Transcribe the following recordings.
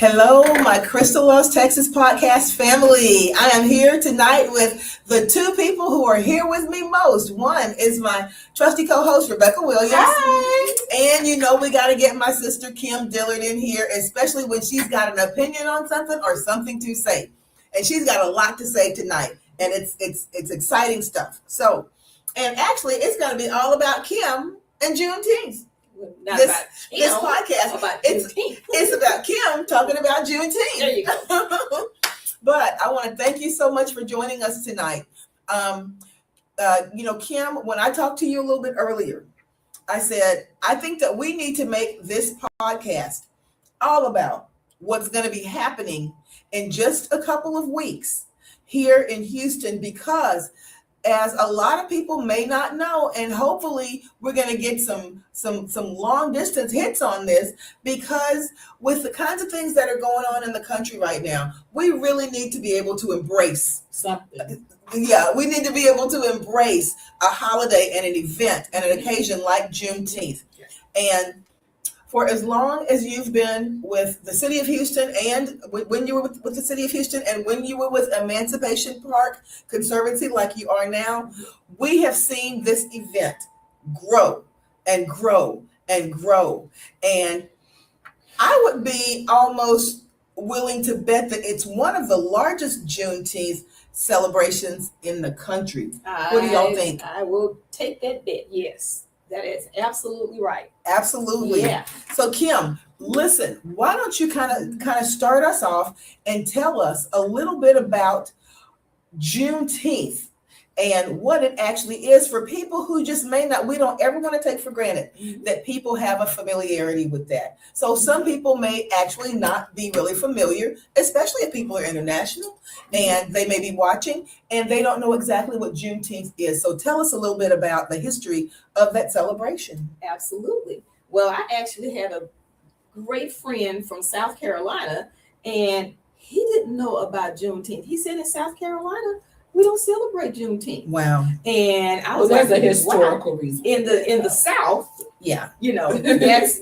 Hello, my Crystal Loves Texas podcast family. I am here tonight with the two people who are here with me most. One is my trusty co-host, Rebecca Williams. Hi. And we got to get my sister Kim Dillard in here, especially when she's got an opinion on something or something to say. And she's got a lot to say tonight. And it's exciting stuff. So, and actually, it's going to be all about Kim and Juneteenth. This podcast, it's about Kim talking about Juneteenth. There you go. But I want to thank you so much for joining us tonight. Kim, when I talked to you a little bit earlier, I said, I think that we need to make this podcast all about what's going to be happening in just a couple of weeks here in Houston, because as a lot of people may not know, and hopefully we're going to get some long distance hits on this, because with the kinds of things that are going on in the country right now, we really need to be able to embrace something. Yeah, we need to be able to embrace a holiday and an event and an occasion like Juneteenth. And for as long as you've been with the city of Houston, and when you were with the city of Houston, and when you were with Emancipation Park Conservancy like you are now, we have seen this event grow and grow and grow. And I would be almost willing to bet that it's one of the largest Juneteenth celebrations in the country. What do y'all think? I will take that bet, yes. That is absolutely right. Absolutely. Yeah. So Kim, listen, why don't you kind of start us off and tell us a little bit about Juneteenth and what it actually is for people who just we don't ever want to take for granted that people have a familiarity with that. So some people may actually not be really familiar, especially if people are international and they may be watching and they don't know exactly what Juneteenth is. So tell us a little bit about the history of that celebration. Absolutely. Well, I actually had a great friend from South Carolina, and he didn't know about Juneteenth. He said in South Carolina, we don't celebrate Juneteenth. Wow. And I was there's a historical reason. In the South, yeah, that's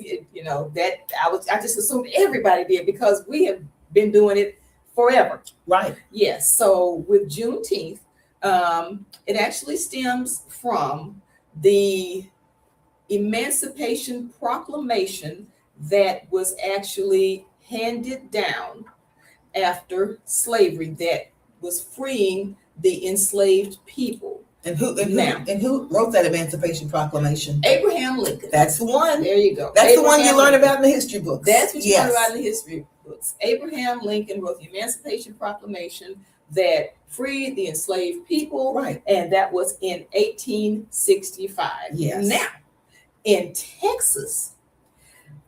I just assumed everybody did because we have been doing it forever. Right. Yes. So with Juneteenth, it actually stems from the Emancipation Proclamation that was actually handed down after slavery, that was freeing the enslaved people. And who wrote that Emancipation Proclamation? Abraham Lincoln. That's the one. There you go. That's the one you learn about in the history books. That's what you learn about in the history books. Abraham Lincoln wrote the Emancipation Proclamation that freed the enslaved people. Right. And that was in 1865. Yes. Now, in Texas,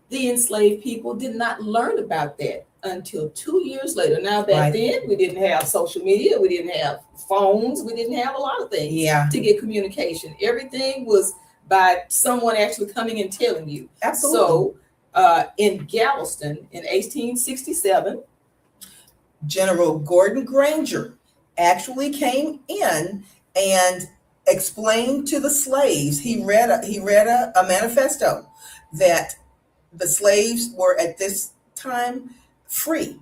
the enslaved people did not learn about that until 2 years later. Now, back then, we didn't have social media, we didn't have phones, we didn't have a lot of things to get communication. Everything was by someone actually coming and telling you. Absolutely. So, in Galveston in 1867, General Gordon Granger actually came in and explained to the slaves. He read a manifesto that the slaves were at this time free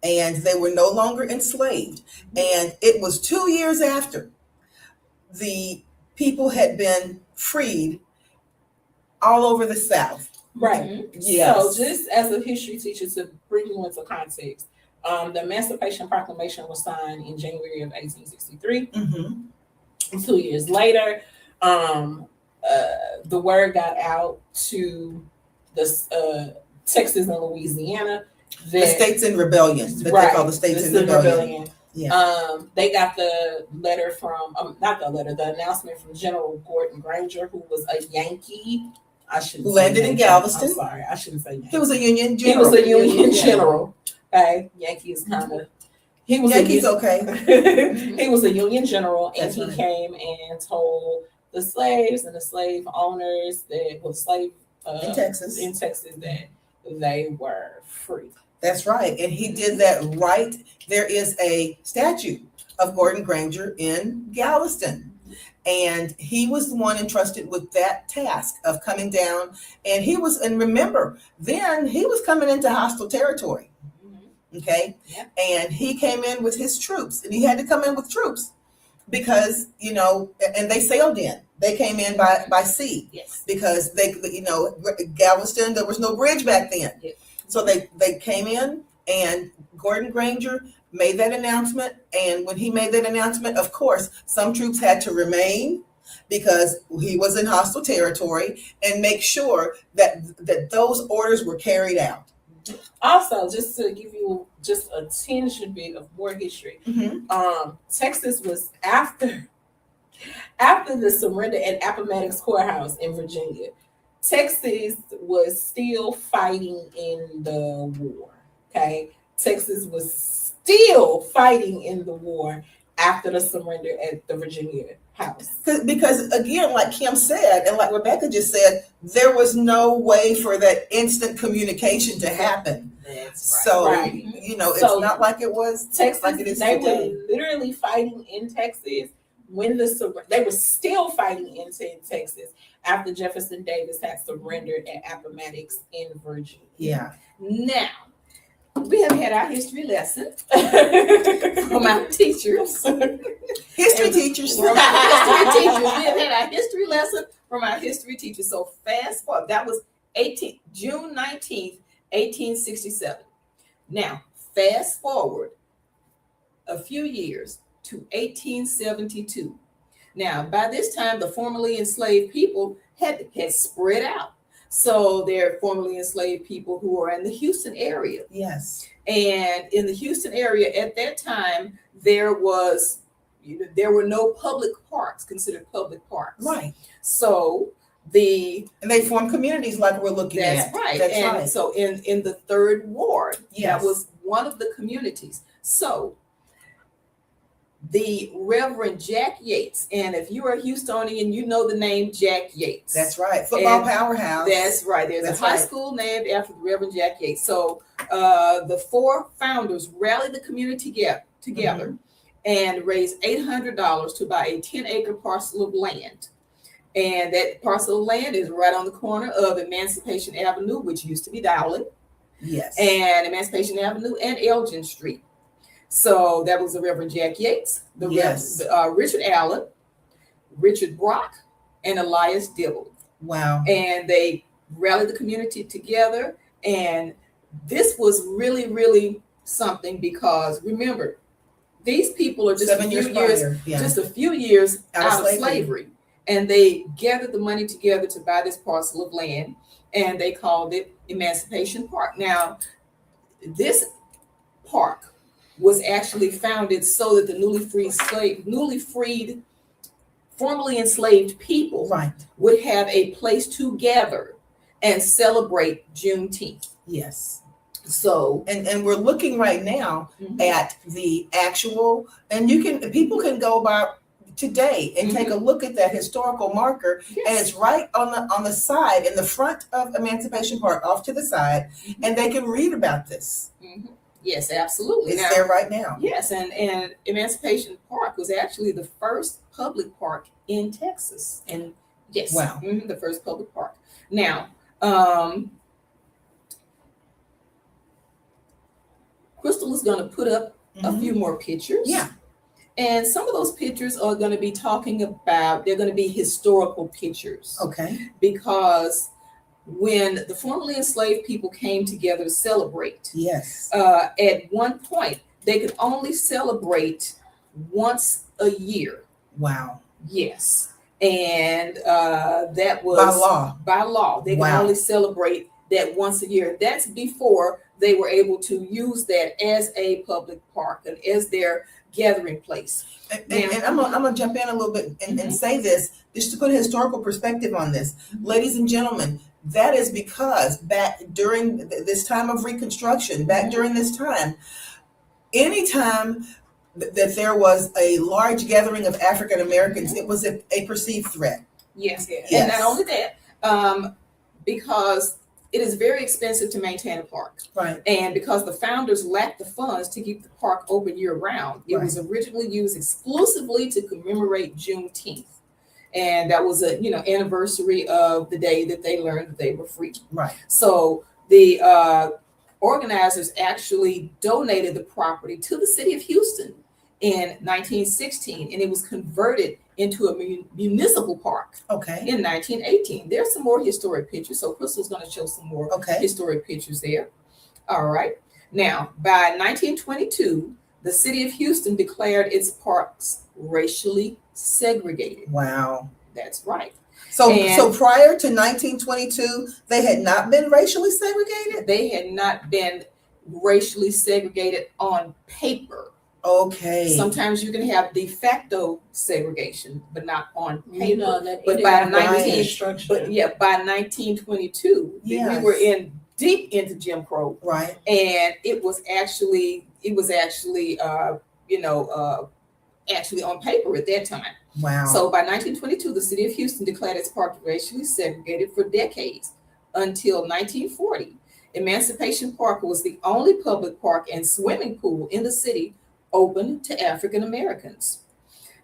and they were no longer enslaved. And it was 2 years after the people had been freed all over the South. Right. Mm-hmm. Yes. So just as a history teacher, to bring you into context, the Emancipation Proclamation was signed in January of 1863. Mm-hmm. 2 years later, the word got out to the Texas and Louisiana. The states in rebellion. They call the states in rebellion. Yeah. They got the letter from, the announcement from General Gordon Granger, who was a Yankee. Who landed in Galveston. I'm sorry, I shouldn't say Yankee. He was a Union general. He was a Union general. Okay, Yankee is kind of. Yankee's okay. He was a Union general, and That's he right. came and told the slaves and the slave owners that in Texas that they were free. That's right. And he did that right. There is a statue of Gordon Granger in Galveston. And he was the one entrusted with that task of coming down. And remember, then he was coming into hostile territory. Okay. Yeah. And he came in with his troops, and he had to come in with troops because, and they sailed in. They came in by sea. Yes. Because Galveston, there was no bridge back then. Yeah. So they came in, and Gordon Granger made that announcement. And when he made that announcement, of course, some troops had to remain because he was in hostile territory, and make sure that those orders were carried out. Also, just to give you just a tinge bit of more history, Texas was after the surrender at Appomattox Courthouse in Virginia. Texas was still fighting in the war. Okay, Texas was still fighting in the war after the surrender at the Virginia house. Because again, like Kim said, and like Rebecca just said, there was no way for that instant communication to happen. That's right. So, Right. it's So, not like it was Texas, like it is they today. were literally fighting in Texas when they were still fighting in Texas after Jefferson Davis had surrendered at Appomattox in Virginia. Yeah. Now, we have had our history lesson from our teachers. History teachers. From our history teachers. We have had our history lesson from our history teachers. So fast forward. That was June 19th, 1867. Now, fast forward a few years to 1872. Now, by this time, the formerly enslaved people had spread out. So there are formerly enslaved people who are in the Houston area. Yes. And in the Houston area at that time, there were no public parks considered public parks. Right. So and they formed communities like we're looking that's at. right. That's and right. so in the third ward, Yes. that was one of the communities. So the Reverend Jack Yates, and if you are a Houstonian, you know the name Jack Yates. That's right. Football And powerhouse. That's right. There's That's a high right. school named after the Reverend Jack Yates. So the four founders rallied the community together and raised $800 to buy a 10-acre parcel of land. And that parcel of land is right on the corner of Emancipation Avenue, which used to be Dowling, Yes. and Emancipation Avenue and Elgin Street. So that was the Reverend Jack Yates, Yes. Richard Allen, Richard Brock, and Elias Dibble. Wow. And they rallied the community together. And this was really, really something because remember, these people are just 7 a years few years, prior. Yeah. just a few years Out of out of slavery. And they gathered the money together to buy this parcel of land, and they called it Emancipation Park. Now, this park was actually founded so that the newly freed, formerly enslaved people Right. would have a place to gather and celebrate Juneteenth. Yes. So, And we're looking right now at the actual, and people can go by today and take a look at that historical marker, yes. and it's right on the side in the front of Emancipation Park, off to the side, and they can read about this. Yes, absolutely. It's there right now. Yes, and Emancipation Park was actually the first public park in Texas. And yes, Wow. The first public park. Now, Crystal is going to put up a few more pictures. Yeah. And some of those pictures are going to be they're going to be historical pictures. Okay. Because when the formerly enslaved people came together to celebrate, Yes. at one point, they could only celebrate once a year. Wow. Yes. And that was By law. They could only celebrate that once a year. That's before they were able to use that as a public park and as their gathering place. And I'm gonna jump in a little bit and say this, just to put a historical perspective on this. Ladies and gentlemen, that is because back during this time of Reconstruction, during this time, anytime that there was a large gathering of African Americans, it was a perceived threat. Yes. Yes. And not only that, because it is very expensive to maintain a park. Right. And because the founders lacked the funds to keep the park open year round, it was originally used exclusively to commemorate Juneteenth. And that was a anniversary of the day that they learned that they were free. Right. So the organizers actually donated the property to the city of Houston in 1916, and it was converted into a municipal park Okay. in 1918. There's some more historic pictures, so Crystal's going to show some more Okay. historic pictures there. All right. Now, by 1922, the city of Houston declared its parks racially segregated. Wow. That's right. So And- prior to 1922, they had not been racially segregated? They had not been racially segregated on paper. Okay. Sometimes you can have de facto segregation, but not on paper. That But by by 1922, we Yes. were deep into Jim Crow, Right. and it was actually actually on paper at that time. Wow. So by 1922, the city of Houston declared its park racially segregated for decades until 1940. Emancipation Park was the only public park and swimming pool in the city open to African Americans.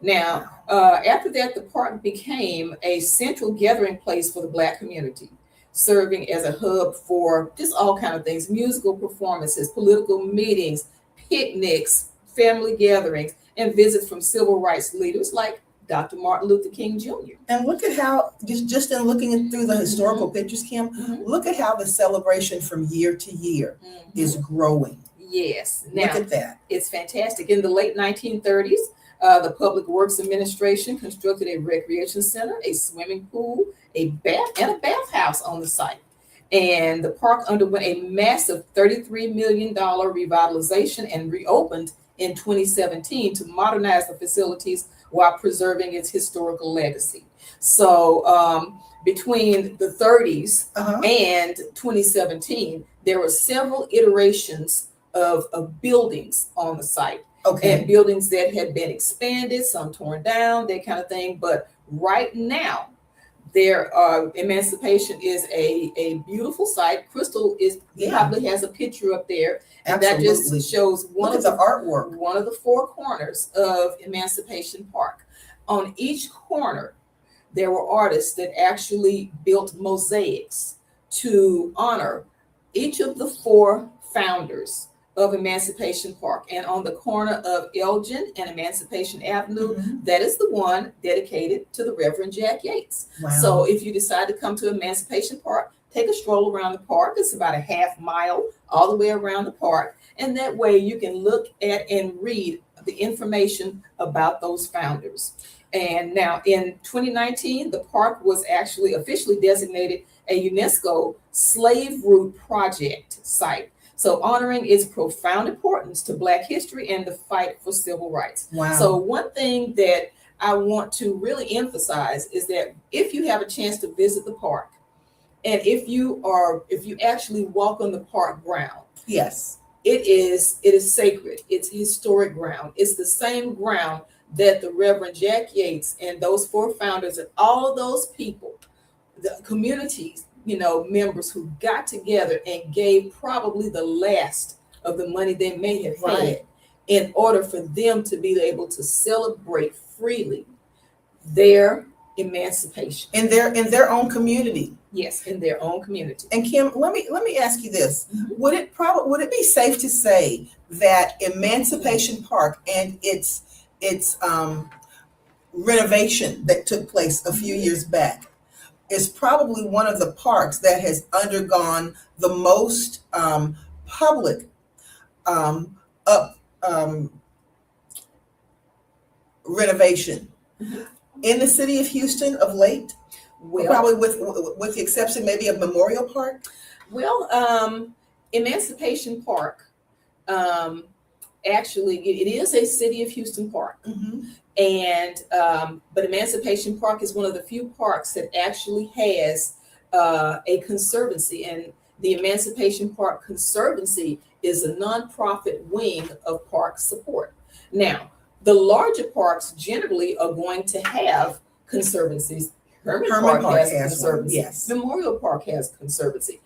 Now, after that, the park became a central gathering place for the Black community, serving as a hub for just all kinds of things: musical performances, political meetings, picnics, family gatherings, and visits from civil rights leaders like Dr. Martin Luther King Jr. And look at how, just in looking through the historical pictures, Kim, look at how the celebration from year to year is growing. Yes. Look Now, at that. it's fantastic. In the late 1930s, the Public Works Administration constructed a recreation center, a swimming pool, a bathhouse on the site. And the park underwent a massive $33 million revitalization and reopened in 2017 to modernize the facilities while preserving its historical legacy. So between the 30s and 2017, there were several iterations of buildings on the site. Okay. And buildings that had been expanded, some torn down, that kind of thing. But right now, Emancipation is a beautiful site. Crystal probably has a picture up there, and Absolutely. that just shows Look at the artwork. one of the four corners of Emancipation Park. On each corner, there were artists that actually built mosaics to honor each of the four founders of Emancipation Park. And on the corner of Elgin and Emancipation Avenue, that is the one dedicated to the Reverend Jack Yates. Wow. So if you decide to come to Emancipation Park, take a stroll around the park. It's about a half mile all the way around the park. And that way you can look at and read the information about those founders. And now in 2019, the park was actually officially designated a UNESCO Slave Route Project site. So honoring its profound importance to Black history and the fight for civil rights. Wow. So one thing that I want to really emphasize is that if you have a chance to visit the park, and if you actually walk on the park ground, yes, it is sacred. It's historic ground. It's the same ground that the Reverend Jack Yates and those four founders and all of those people, the communities, members who got together and gave probably the last of the money they may have had in order for them to be able to celebrate freely their emancipation in their own community. Yes, in their own community. And Kim, let me ask you this: would it be safe to say that Emancipation Park and its renovation that took place a few years back is probably one of the parks that has undergone the most public renovation in the city of Houston of late? Well, probably with the exception maybe of Memorial Park. Well, Emancipation Park, actually, it is a city of Houston park. And but Emancipation Park is one of the few parks that actually has a conservancy, and the Emancipation Park Conservancy is a nonprofit wing of park support. Now, the larger parks generally are going to have conservancies. Herman Park has conservancy. Yes. Memorial Park has conservancy.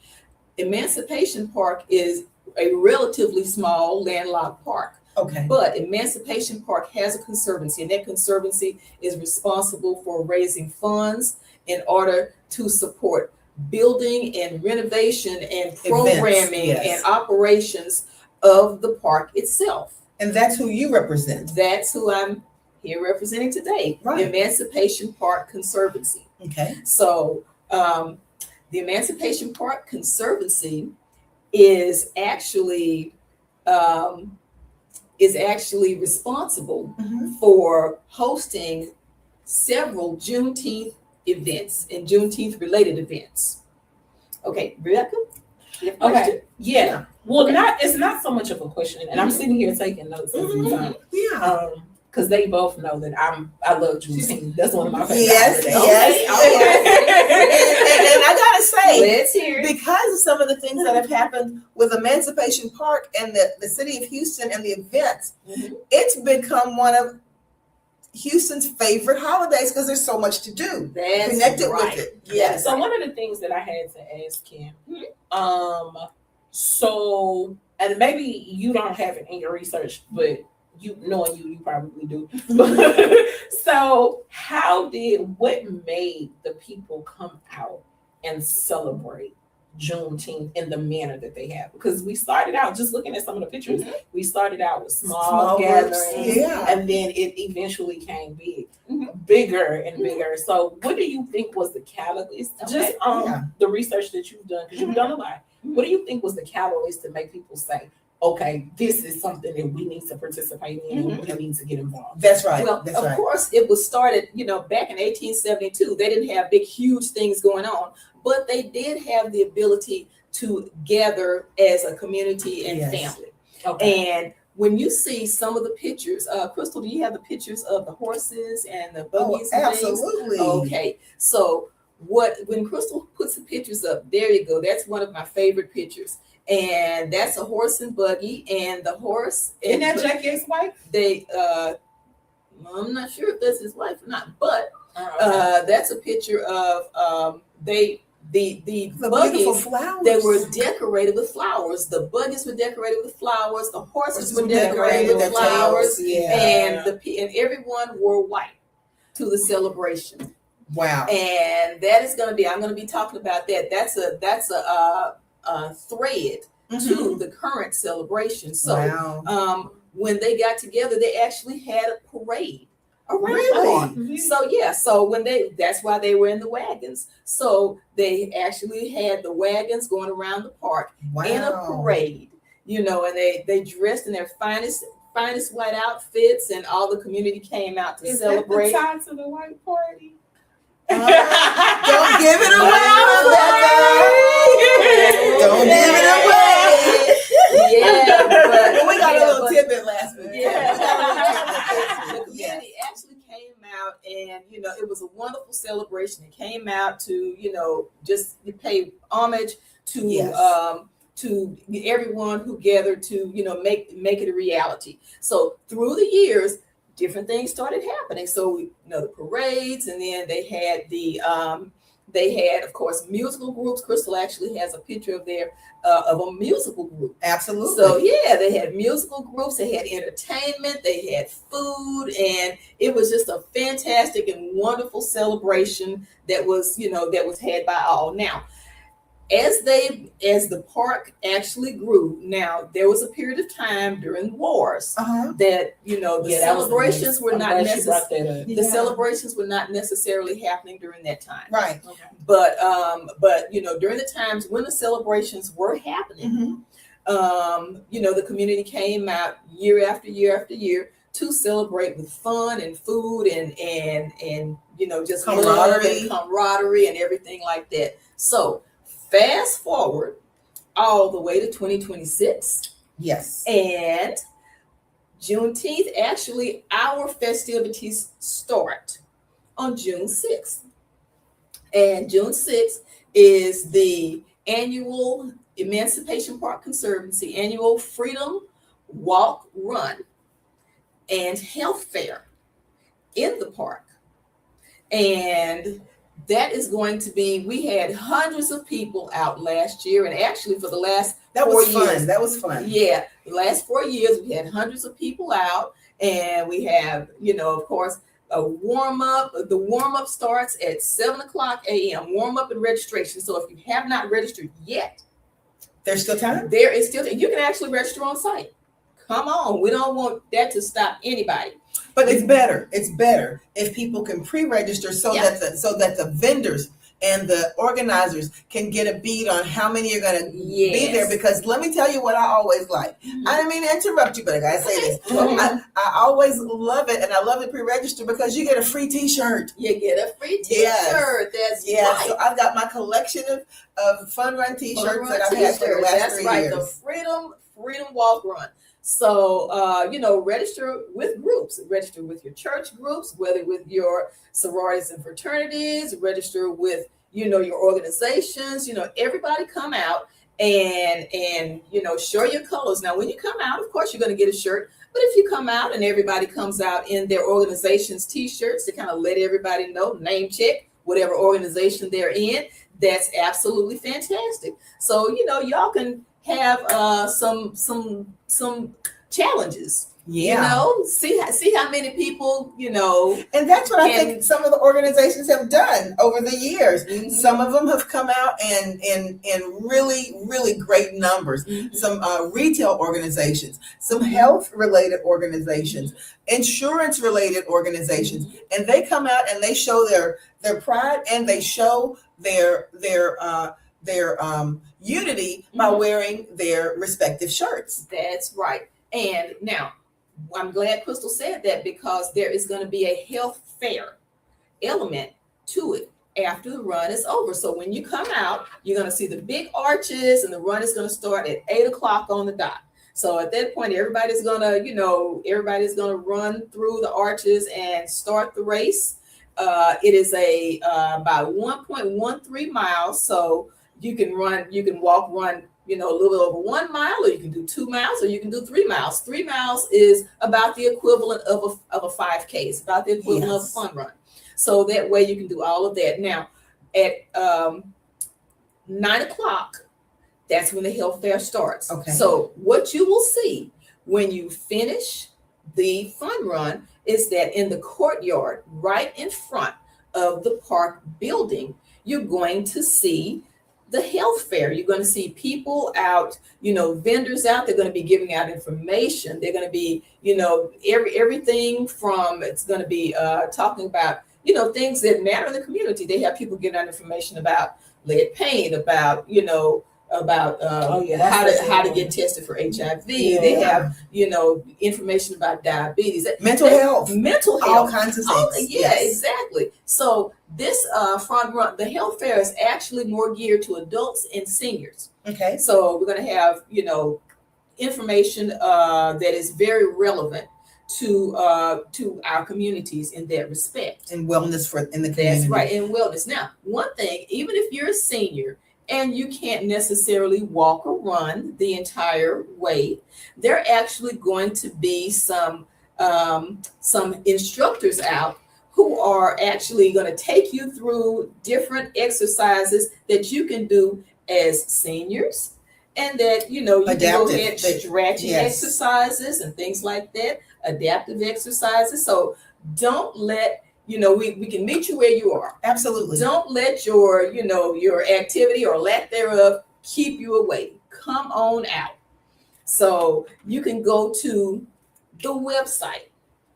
Emancipation Park is a relatively small landlocked park. Okay. But Emancipation Park has a conservancy, and that conservancy is responsible for raising funds in order to support building and renovation and programming yes. and operations of the park itself. And that's who you represent. That's who I'm here representing today, Right. the Emancipation Park Conservancy. Okay. So the Emancipation Park Conservancy is actually responsible for hosting several Juneteenth events and Juneteenth related events. Okay, Rebecca? Okay. Yeah. Well, Okay. it's not so much of a question, and I'm sitting here taking notes every time. Yeah. Because they both know that I love Juneteenth. That's one of my favorite Yes, holidays. yes. And I gotta say, Let's hear it. because of some of the things that have happened with Emancipation Park and the city of Houston and the events, it's become one of Houston's favorite holidays because there's so much to do That's connected right. with it. Yes. So one of the things that I had to ask Kim, so, and maybe you don't have it in your research, but knowing you probably do. So what made the people come out and celebrate Juneteenth in the manner that they have? Because we started out just looking at some of the pictures. We started out with small groups, gatherings, yeah. and then it eventually came bigger and bigger. So, what do you think was the catalyst? Just the research that you've done, because you've done a lot. What do you think was the catalyst to make people say, okay, this is something that we need to participate in, and we need to get involved? That's right. Well, That's of right. course, it was started, back in 1872. They didn't have big, huge things going on, but they did have the ability to gather as a community and family. Okay. And when you see some of the pictures, Crystal, do you have the pictures of the horses and the buggies? Oh, and absolutely. things? Okay, so when Crystal puts the pictures up, there you go. That's one of my favorite pictures. And that's a horse and buggy, and the horse. Isn't that Jackie's wife? I'm not sure if that's his wife or not, but Okay. that's a picture of the beautiful buggies. flowers. They were decorated with flowers. The buggies were decorated with flowers. The horses were decorated with their flowers, tails, yeah. and everyone wore white to the celebration. Wow. And that is going to be. I'm going to be talking about that. That's a thread to the current celebration. So when they got together, they actually had a parade around the park. So that's why they were in the wagons. So they actually had the wagons going around the park in a parade, and they dressed in their finest white outfits, and all the community came out to celebrate. Is that the tie to the white party? Don't give it away, Rebecca. Don't give it away. Yeah, but we got a little tidbit last week. Yeah. The community actually came out, and it was a wonderful celebration. It came out to just pay homage to everyone who gathered to make it a reality. So through the years, different things started happening. So the parades, and then they had of course musical groups. Crystal actually has a picture of a musical group. Absolutely. So they had musical groups, they had entertainment, they had food, and it was just a fantastic and wonderful celebration that was had by all. Now, as the park actually grew, now there was a period of time during wars that celebrations were not necessarily the celebrations were not necessarily happening during that time. Right. Okay. But during the times when the celebrations were happening, the community came out year after year after year to celebrate with fun and food and just love and camaraderie and everything like that. So fast forward all the way to 2026. Yes. And Juneteenth, actually, our festivities start on June 6th. And June 6th is the annual Emancipation Park Conservancy annual Freedom Walk, Run, and Health Fair in the park. And that is going to be, we had hundreds of people out last year, and actually for the last 4 years. That was fun. Yeah, the last 4 years we had hundreds of people out, and we have, of course, a warm up. The warm up starts at 7:00 a.m. Warm up and registration. So if you have not registered yet, There's still time. there is still, you can actually register on site. Come on, we don't want that to stop anybody. But it's better. It's better if people can pre-register so Yeah. that the vendors and the organizers can get a beat on how many are going to be Yes. there. Because let me tell you what I always like. I didn't mean to interrupt you, but I gotta say this. I always love it, and I love to pre-register because you get a free T-shirt. You get a free T-shirt. Yes. That's Yeah, right. so I've got my collection of Fun Run T-shirts Fun Run that I've had for the T-shirts. last That's 3 right. years. The Freedom Walk Run. So, register with groups. Register with your church groups, whether with your sororities and fraternities. Register with, your organizations. Everybody come out and show your colors. Now, when you come out, of course, you're going to get a shirt. But if you come out and everybody comes out in their organization's T-shirts to kind of let everybody know, name check whatever organization they're in, that's absolutely fantastic. So, y'all can have some challenges. Yeah. See how many people, And that's what I think some of the organizations have done over the years. Mhm. Some of them have come out and in really, really great numbers. Mhm. Some retail organizations, some health-related organizations, insurance-related organizations, and they come out and they show their pride and they show their unity by Mhm. wearing their respective shirts. That's right. And now, I'm glad Crystal said that because there is going to be a health fair element to it after the run is over. So when you come out, you're going to see the big arches, and the run is going to start at 8:00 on the dot. So at that point, everybody's going to run through the arches and start the race. It is about 1.13 miles. So you can run, a little bit over 1 mile, or you can do 2 miles, or you can do 3 miles. 3 miles is about the equivalent of a 5K. It's about the equivalent of a fun run. So that way you can do all of that. Now, at 9:00, that's when the health fair starts. Okay. So what you will see when you finish the fun run is that in the courtyard, right in front of the park building, you're going to see the health fair. You're going to see people out, vendors out. They're going to be giving out information. They're going to be, everything from, it's going to be talking about, things that matter in the community. They have people giving out information about lead paint, about, how to get tested for HIV. Yeah. They have, information about diabetes, Mental health, all all kinds of things. Yeah, exactly. So this front run, the health fair is actually more geared to adults and seniors. Okay. So we're going to have, information that is very relevant to our communities in that respect. And wellness in the community. That's right, and wellness. Now, one thing, even if you're a senior and you can't necessarily walk or run the entire way, there are actually going to be some instructors out who are actually going to take you through different exercises that you can do as seniors, and that you can go ahead stretching exercises and things like that, adaptive exercises. So don't let we can meet you where you are. Absolutely. Don't let your activity or lack thereof keep you away. Come on out. So you can go to the website,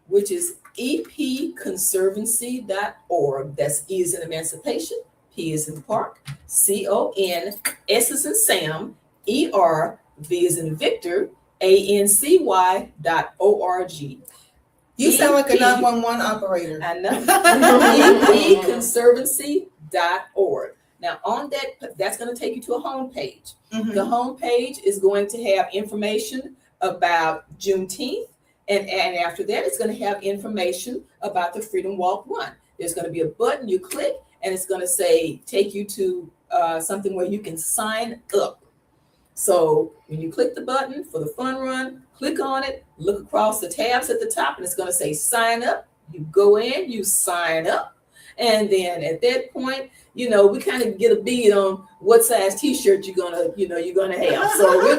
which is epconservancy.org. That's E as in emancipation, P as in park, CON, S as in Sam, ER, V as in Victor, ANCY.org. You sound like a 911 operator. I know. epconservancy.org. Now on that's going to take you to a homepage. Mm-hmm. The homepage is going to have information about Juneteenth, and after that, it's going to have information about the Freedom Walk Run. There's going to be a button you click, and it's going to take you to something where you can sign up. So when you click the button for the fun run, click on it, look across the tabs at the top, and it's going to say sign up. You go in, you sign up. And then at that point, we kind of get a bead on what size T-shirt you're gonna have. So we're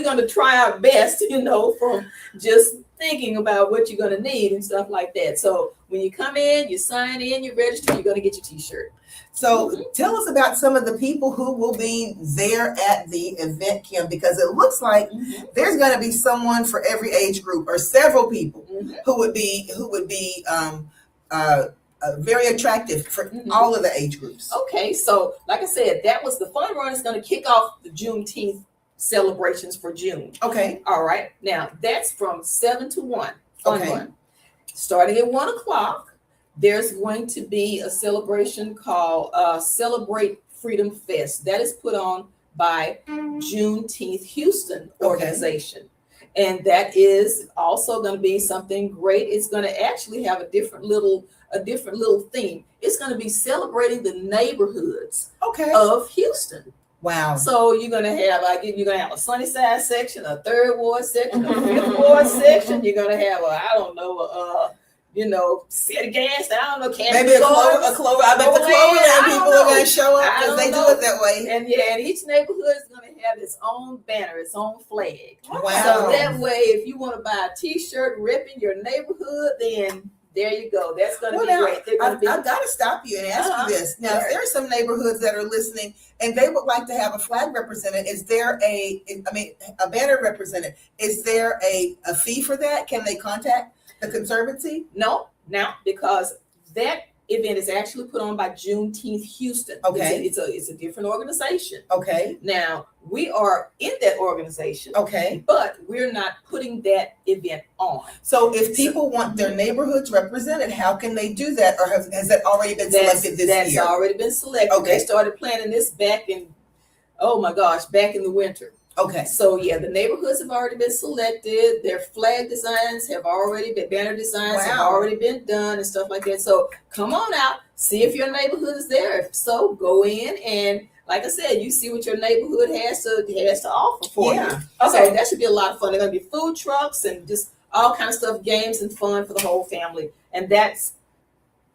gonna try our best, from just thinking about what you're gonna need and stuff like that. So when you come in, you sign in, you register, you're going to get your t-shirt. So tell us about some of the people who will be there at the event, Kim, because it looks like there's going to be someone for every age group, or several people who would be very attractive for all of the age groups. Okay, so like I said, that was the fun run. Is going to kick off the Juneteenth celebrations for June. Okay. All right. Now that's from 7 to 1. Fun Okay. run. Starting at 1 o'clock, there's going to be a celebration called Celebrate Freedom Fest. That is put on by Juneteenth Houston organization. And that is also going to be something great. It's going to actually have a different little theme. It's going to be celebrating the neighborhoods of Houston. Wow. So you're gonna have a Sunnyside section, a third ward section, a fifth ward section. You're gonna have city gas. I don't know, maybe a clover. I bet the Cloverland people are going to show up because they do it that way. And each neighborhood is going to have its own banner, its own flag. Wow. So that way, if you want to buy a T-shirt repping your neighborhood, then there you go. That's going to be great. I've got to stop you and ask you this. Now, if there are some neighborhoods that are listening and they would like to have a flag represented, is there a banner represented? Is there a fee for that? Can they contact the Conservancy? No, because that event is actually put on by Juneteenth Houston. Okay. It's a different organization. Okay. Now, we are in that organization. Okay. But we're not putting that event on. So if people want their neighborhoods represented, how can they do that? Or has that already been selected this year? That's already been selected. Okay. They started planning this back in the winter. Okay. So the neighborhoods have already been selected. Their flag designs have already been, banner designs have already been done and stuff like that. So come on out, see if your neighborhood is there. If so, go in and, like I said, you see what your neighborhood has to offer for you. Okay, so that should be a lot of fun. There are going to be food trucks and just all kinds of stuff, games and fun for the whole family. And that's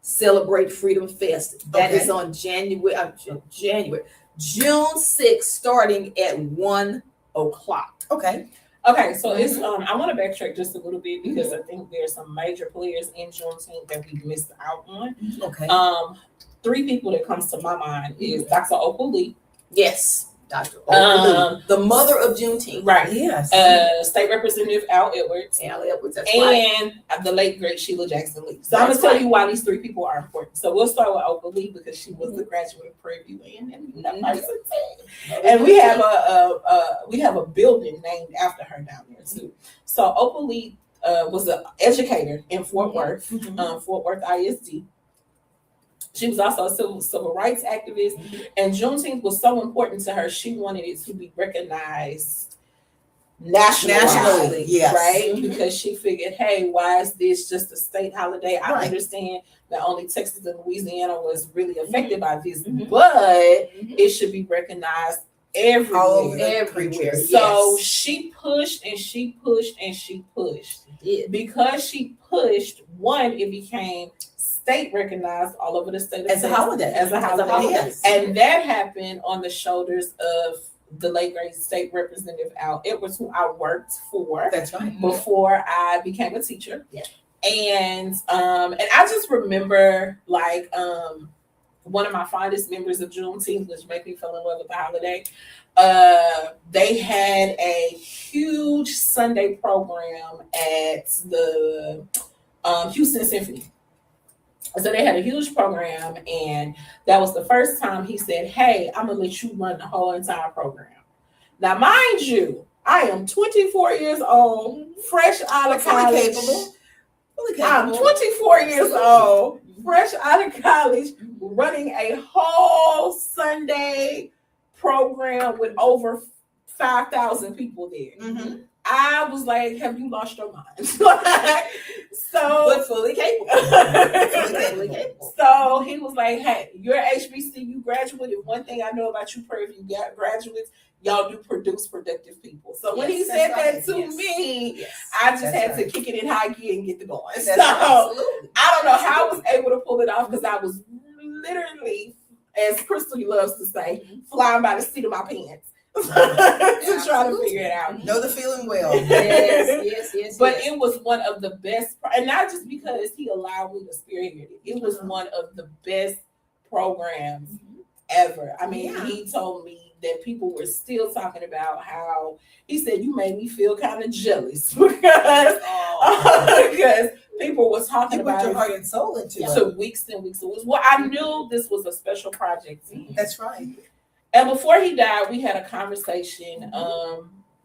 Celebrate Freedom Fest. That is on June 6th, starting at 1 o'clock. Okay. So it's I want to backtrack just a little bit because I think there's some major players in Juneteenth that we missed out on. Okay. 3 people that comes to my mind is Dr. Opal Lee. Yes. Dr. Opal Lee, the mother of Juneteenth. Right. Yes. State Representative Al Edwards. That's right. And the late great Sheila Jackson Lee. So I'm gonna tell you why these 3 people are important. So we'll start with Opal Lee because she was the graduate of Prairie View and we have a building named after her down there too. So Opal Lee was an educator in Fort Worth, Fort Worth ISD. She was also a civil rights activist, and Juneteenth was so important to her. She wanted it to be recognized nationally, yes. Right? Because she figured, hey, why is this just a state holiday? I understand that only Texas and Louisiana was really affected by this, but it should be recognized everywhere. So she pushed and she pushed and she pushed. Because she pushed, it became state recognized all over the state of as a holiday. Yes. And that happened on the shoulders of the late great State Representative Al Edwards, who I worked for. That's right. Before I became a teacher. Yeah. And I just remember one of my fondest memories of Juneteenth, which made me fall in love with the holiday. They had a huge Sunday program at the Houston Symphony. So they had a huge program, and that was the first time he said, hey, I'm going to let you run the whole entire program. Now, mind you, I am 24 years old, fresh out of college. I'm 24 years old, fresh out of college, running a whole Sunday program with over 5,000 people there. I was like, have you lost your mind? But fully capable. So he was like, hey, you're HBCU graduate. And one thing I know about you, Prairie View graduates, y'all do produce productive people. So when he said that to me, I just had to kick it in high gear and get the going. So I don't know how I was able to pull it off because I was literally, as Crystal loves to say, flying by the seat of my pants. to try to figure it out. Know the feeling well. Yes. But it was one of the best, and not just because he allowed me to spearhead it. It was one of the best programs ever. I mean, he told me that people were still talking about how he said you made me feel kind of jealous because people was talking You put about your it heart and soul into it. to weeks and weeks. It was I knew this was a special project to him. That's right. And before he died, we had a conversation.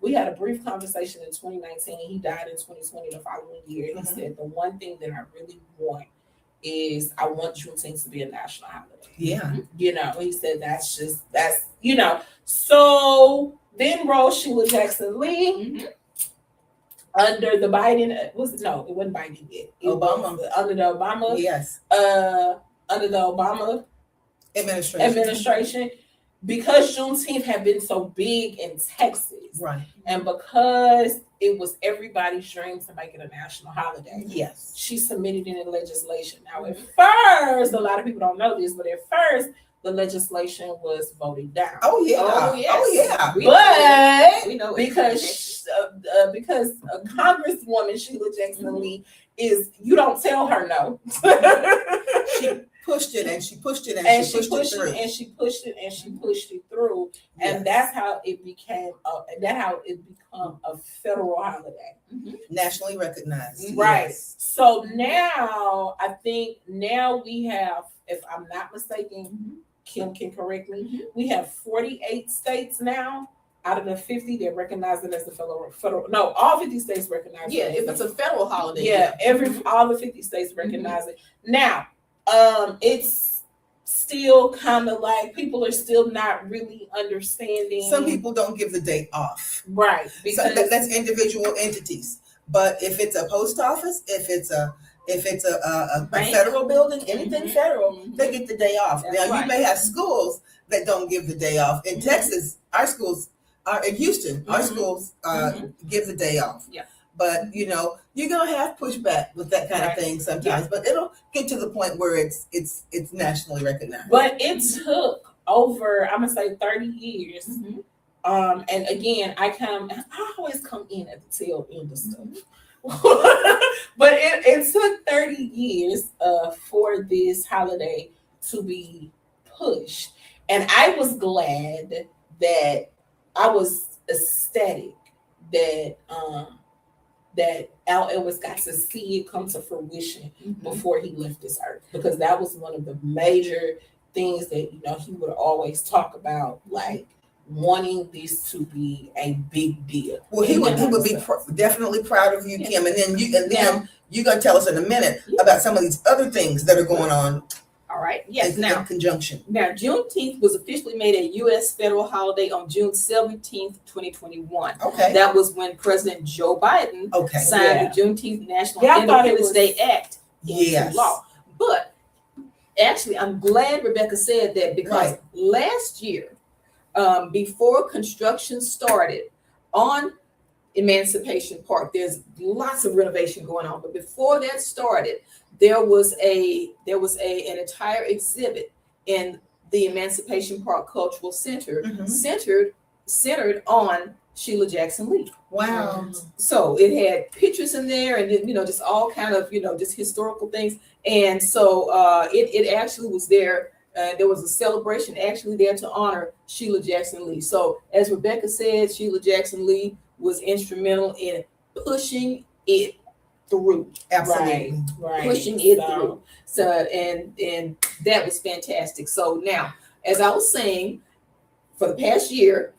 We had a brief conversation in 2019. He died in 2020, the following year. He said, the one thing that I really want is I want Juneteenth to be a national holiday. Yeah. You know, he said that's, you know. So then rose Sheila Jackson Lee under the Biden, it wasn't Biden yet. Obama. Under the Obama. Yes. Under the Obama administration. Because Juneteenth had been so big in Texas, right, and because it was everybody's dream to make it a national holiday, yes, she submitted it in legislation. Now, at first, a lot of people don't know this, but at first, the legislation was voted down. Oh yeah, But we know because Congresswoman Sheila Jackson Lee you don't tell her no. She pushed it and she pushed it and she pushed it through, and that's how it became a federal holiday, nationally recognized. Right. Yes. So now I think we have, if I'm not mistaken, Kim can correct me, we have 48 states now out of the 50 that recognize it as a federal. No, all 50 states recognize it. Yeah, if it's a federal holiday. Yeah, all the 50 states recognize it. Now, it's still kind of like people are still not really understanding. Some people don't give the day off. Right. Because so that's individual entities. But if it's a post office, if it's a federal building, anything federal, they get the day off. That's now, you may have schools that don't give the day off. In Texas, our schools are in Houston. Our schools give the day off. Yeah. But you're gonna have pushback with that kind of thing sometimes. But it'll get to the point where it's nationally recognized. But it took over, I'm gonna say 30 years. And again, I always come in at the tail end of stuff. But it took 30 years for this holiday to be pushed. And I was glad that I was ecstatic that Al Ellis got to see it come to fruition before he left this earth, because that was one of the major things that he would always talk about, like wanting this to be a big deal. Well, he would be definitely proud of you, Kim, and then you're gonna tell us in a minute about some of these other things that are going on. All right. Yes. In conjunction. Now, Juneteenth was officially made a U.S. federal holiday on June 17th, 2021. Okay. That was when President Joe Biden signed the Juneteenth National Independence Day Act into law. But actually, I'm glad Rebecca said that, because last year, before construction started on Emancipation Park, there's lots of renovation going on. But before that started, there was an entire exhibit in the Emancipation Park Cultural Center centered on Sheila Jackson Lee. Wow. So it had pictures in there, and just all kind of just historical things. And so it actually was there. There was a celebration actually there to honor Sheila Jackson Lee. So as Rebecca said, Sheila Jackson Lee was instrumental in pushing it through. Absolutely. Right. Pushing it through. So and that was fantastic. So now, as I was saying, for the past year,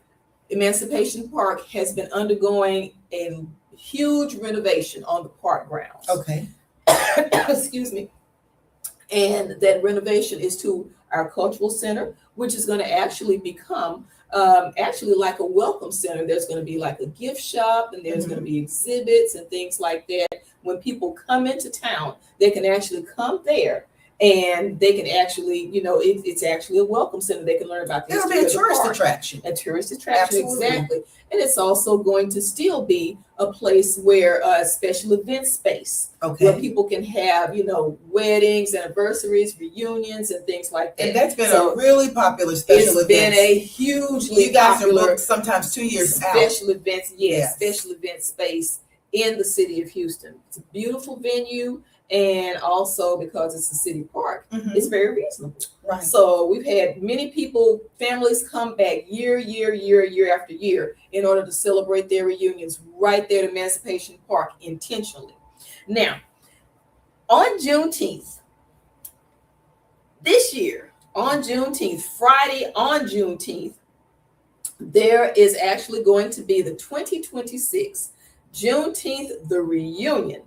Emancipation Park has been undergoing a huge renovation on the park grounds. Okay. Excuse me. And that renovation is to our cultural center, which is going to actually become like a welcome center. There's going to be like a gift shop, and there's going to be exhibits and things like that. When people come into town, they can actually come there and they can actually, it's actually a welcome center. They can learn about the It'll be history a of the tourist park. attraction. A tourist attraction, Absolutely. exactly. And it's also going to still be a place where special event space, where Okay. people can have, weddings, anniversaries, reunions, and things like that. And that's been So a really popular special it's been event. a hugely You guys are popular booked sometimes 2 years out. special events, Yes. special event space in the city of Houston. It's a beautiful venue, and also because it's a city park, Mhm. it's very reasonable. Right. So we've had many people, families come back year after year in order to celebrate their reunions right there at Emancipation Park intentionally. Now, on Juneteenth, this year, on Juneteenth, Friday on Juneteenth, there is actually going to be the 2026 Juneteenth, the reunion,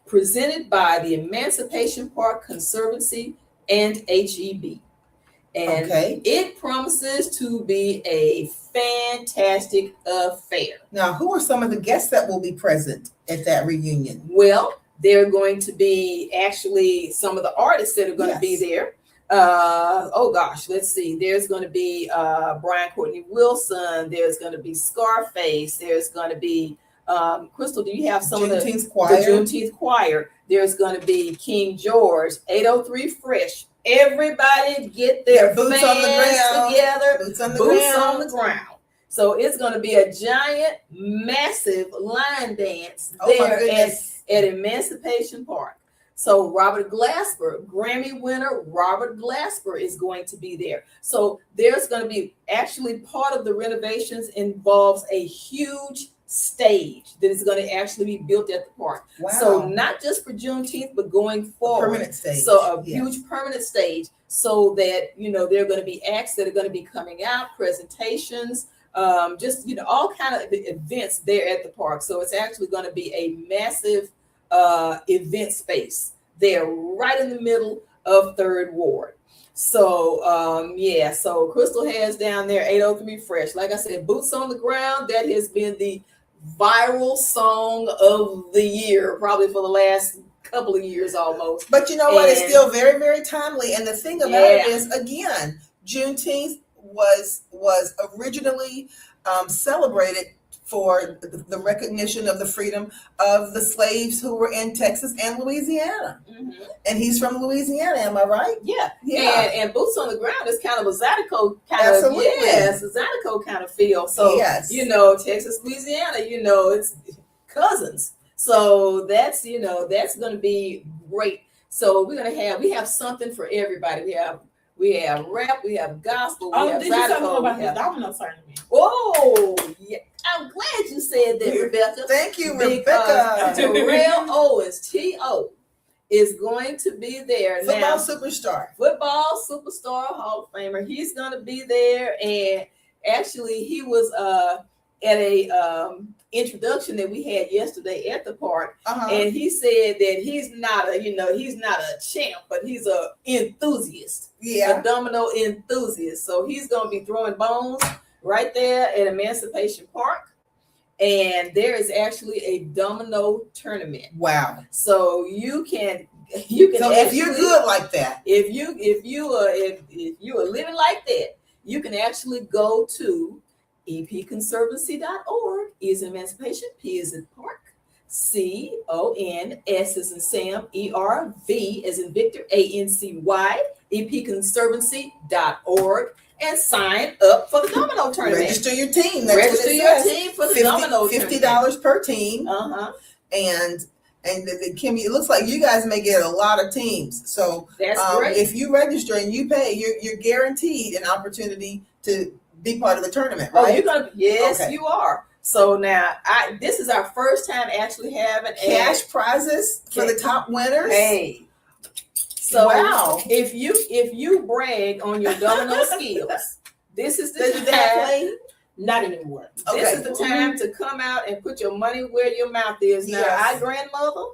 presented by the Emancipation Park Conservancy and HEB. And Okay. it promises to be a fantastic affair. Now, who are some of the guests that will be present at that reunion? Well, they're going to be actually some of the artists that are going to be Yes. there. Let's see. There's going to be Brian Courtney Wilson. There's going to be Scarface. There's going to be Crystal. Do you have some of the Juneteenth choir? There's going to be King George, 803 Fresh. Everybody get their boots on the ground together. Boots on the Boots ground. on the ground. So it's going to be a giant, massive line dance there at Emancipation Park. So Robert Glasper, Grammy winner Robert Glasper, is going to be there. So there's going to be, actually, part of the renovations involves a huge stage that is going to actually be built at the park. Wow. So not just for Juneteenth, but going forward. Permanent stage. So a Yes. huge permanent stage, so that, there are going to be acts that are going to be coming out, presentations, all kind of events there at the park. So it's actually going to be a massive event space there right in the middle of Third Ward. So so Crystal has down there 803 Fresh. Like I said, Boots on the Ground, that has been the viral song of the year, probably for the last couple of years almost. But you know what? It's still very, very timely. And the thing about it is, again, Juneteenth was originally celebrated for the recognition of the freedom of the slaves who were in Texas and Louisiana. Mm-hmm. And he's from Louisiana, am I right? Yeah. Yeah. And Boots on the Ground is kind of a Zydeco kind Absolutely. of, it's a Zydeco kind of feel. So, yes. Texas, Louisiana, it's cousins. So that's going to be great. So we have something for everybody. We have rap, we have gospel, we have did you tell me Zydeco. about the domino tournament? Oh, yeah. I'm glad you said that, Rebecca. Thank you, Rebecca. Rebecca. Terrell Owens, T.O., is going to be there. Football now. superstar. Football superstar, Hall of Famer. He's going to be there. And actually, he was at a introduction that we had yesterday at the park. Uh-huh. And he said that he's not a champ, but he's a enthusiast. Yeah. A domino enthusiast. So he's going to be throwing bones right there at Emancipation Park. And there is actually a domino tournament. Wow. So you can So actually, if you're good like that, if you are living like that, you can actually go to epconservancy.org. E is Emancipation, P is in Park, CON, S is in Sam, ERV as in Victor, ANCY, epconservancy.org, and sign up for the domino tournament. register your team. That's Register what it your says. team for the domino tournament. $50 per team. Uh-huh. And Kimmy, it looks like you guys may get a lot of teams. So That's great. if you register and you pay, you're guaranteed an opportunity to be part of the tournament, right? Oh, you're gonna Okay. you are. So now this is our first time actually having Cash prizes for the top winners. Hey. So Wow. if you brag on your domino skills, this is the Does that time. play? Not anymore. This Okay. is the time to come out and put your money where your mouth is. Now, Yes. our grandmother,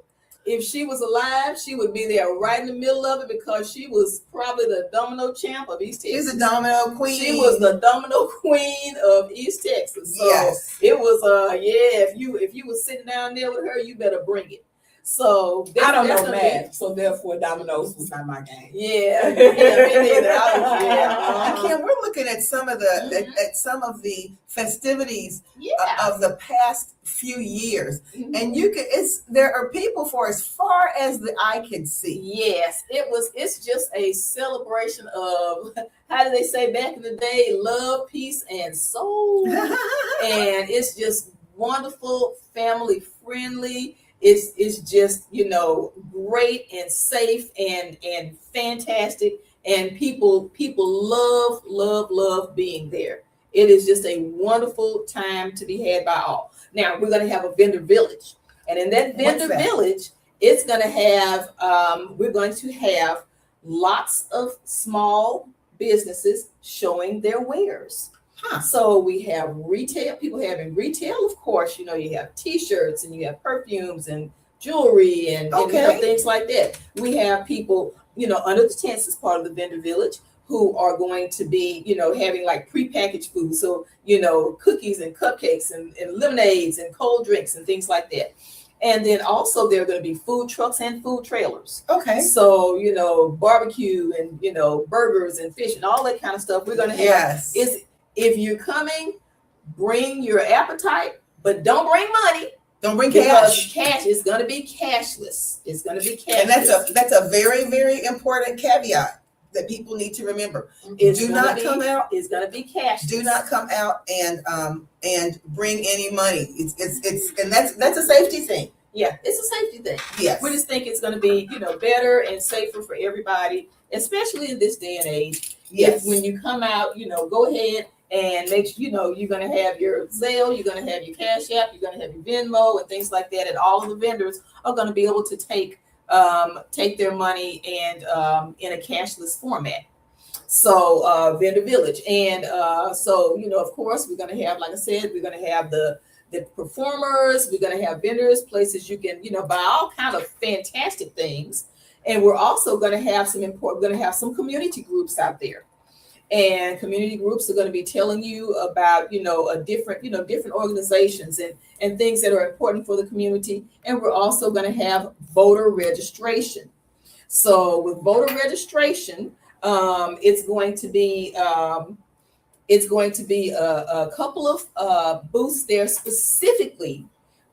if she was alive, she would be there right in the middle of it because she was probably the domino champ of East Texas. She's a domino queen. She was the domino queen of East Texas. So Yes. it was if you was sitting down there with her, you better bring it. So I don't that's know gonna math, so therefore dominoes was not my game. Yeah, me neither. Kim, we're looking at some of the festivities Yeah. of the past few years, Mhm. and there are people for as far as the eye can see. Yes, it's just a celebration of, how do they say back in the day, love, peace, and soul. And it's just wonderful, family friendly. It's just, great and safe and fantastic. And people love being there. It is just a wonderful time to be had by all. Now we're gonna have a vendor village. And in that vendor village, it's going to have, we're going to have lots of small businesses showing their wares. So we have retail, people having retail, of course, you have t-shirts and you have perfumes and jewelry and things like that. We have people, under the tents as part of the vendor village who are going to be, having like prepackaged food. So, cookies and cupcakes and lemonades and cold drinks and things like that. And then also there are going to be food trucks and food trailers. Okay. So, barbecue and, burgers and fish and all that kind of stuff we're going to have. Yes. If you're coming, bring your appetite, but don't bring money. Don't bring cash. Cash is going to be cashless. It's going to be cashless. And that's a very, very important caveat that people need to remember. It's going to be cashless. Do not come out and bring any money. And that's a safety thing. Yeah, it's a safety thing. Yes. We just think it's going to be, better and safer for everybody, especially in this day and age. Yes. If when you come out, go ahead and make sure, you're going to have your Zelle, you're going to have your Cash App, you're going to have your Venmo and things like that. And all of the vendors are going to be able to take their money and in a cashless format. So vendor village. And so, of course, we're going to have, like I said, we're going to have the performers, we're going to have vendors, places you can, buy all kind of fantastic things. And we're also going to have some community groups out there. And community groups are going to be telling you about, different organizations and things that are important for the community. And we're also going to have voter registration. So with voter registration, it's going to be a couple of booths there specifically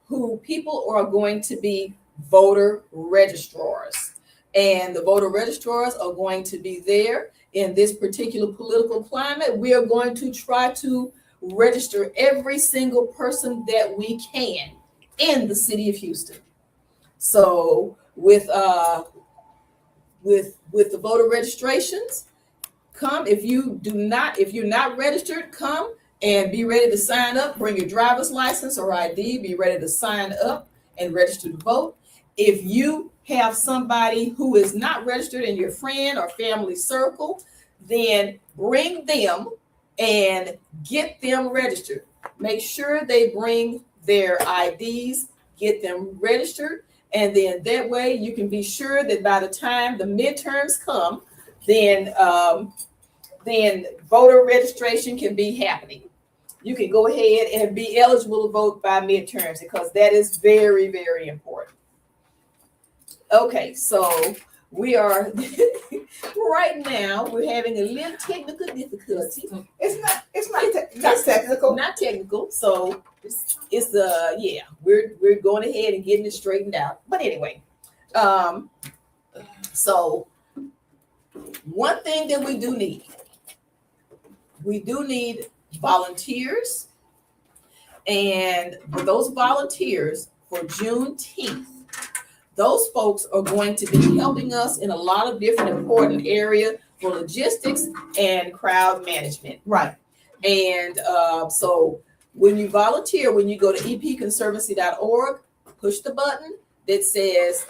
who people are going to be voter registrars. And the voter registrars are going to be there in this particular political climate. We are going to try to register every single person that we can in the city of Houston. So with the voter registrations, come. If you're not registered, come and be ready to sign up. Bring your driver's license or ID. Be ready to sign up and register to vote. If you have somebody who is not registered in your friend or family circle, then bring them and get them registered. Make sure they bring their IDs, get them registered, and then that way you can be sure that by the time the midterms come, then voter registration can be happening. You can go ahead and be eligible to vote by midterms because that is very, very important. Okay, so we are right now we're having a little technical difficulty. It's not technical. Not technical. So it's we're going ahead and getting it straightened out. But anyway, so one thing that we do need volunteers, and for those volunteers for Juneteenth, those folks are going to be helping us in a lot of different important areas for logistics and crowd management. Right. And so when you volunteer, when you go to epconservancy.org, push the button that says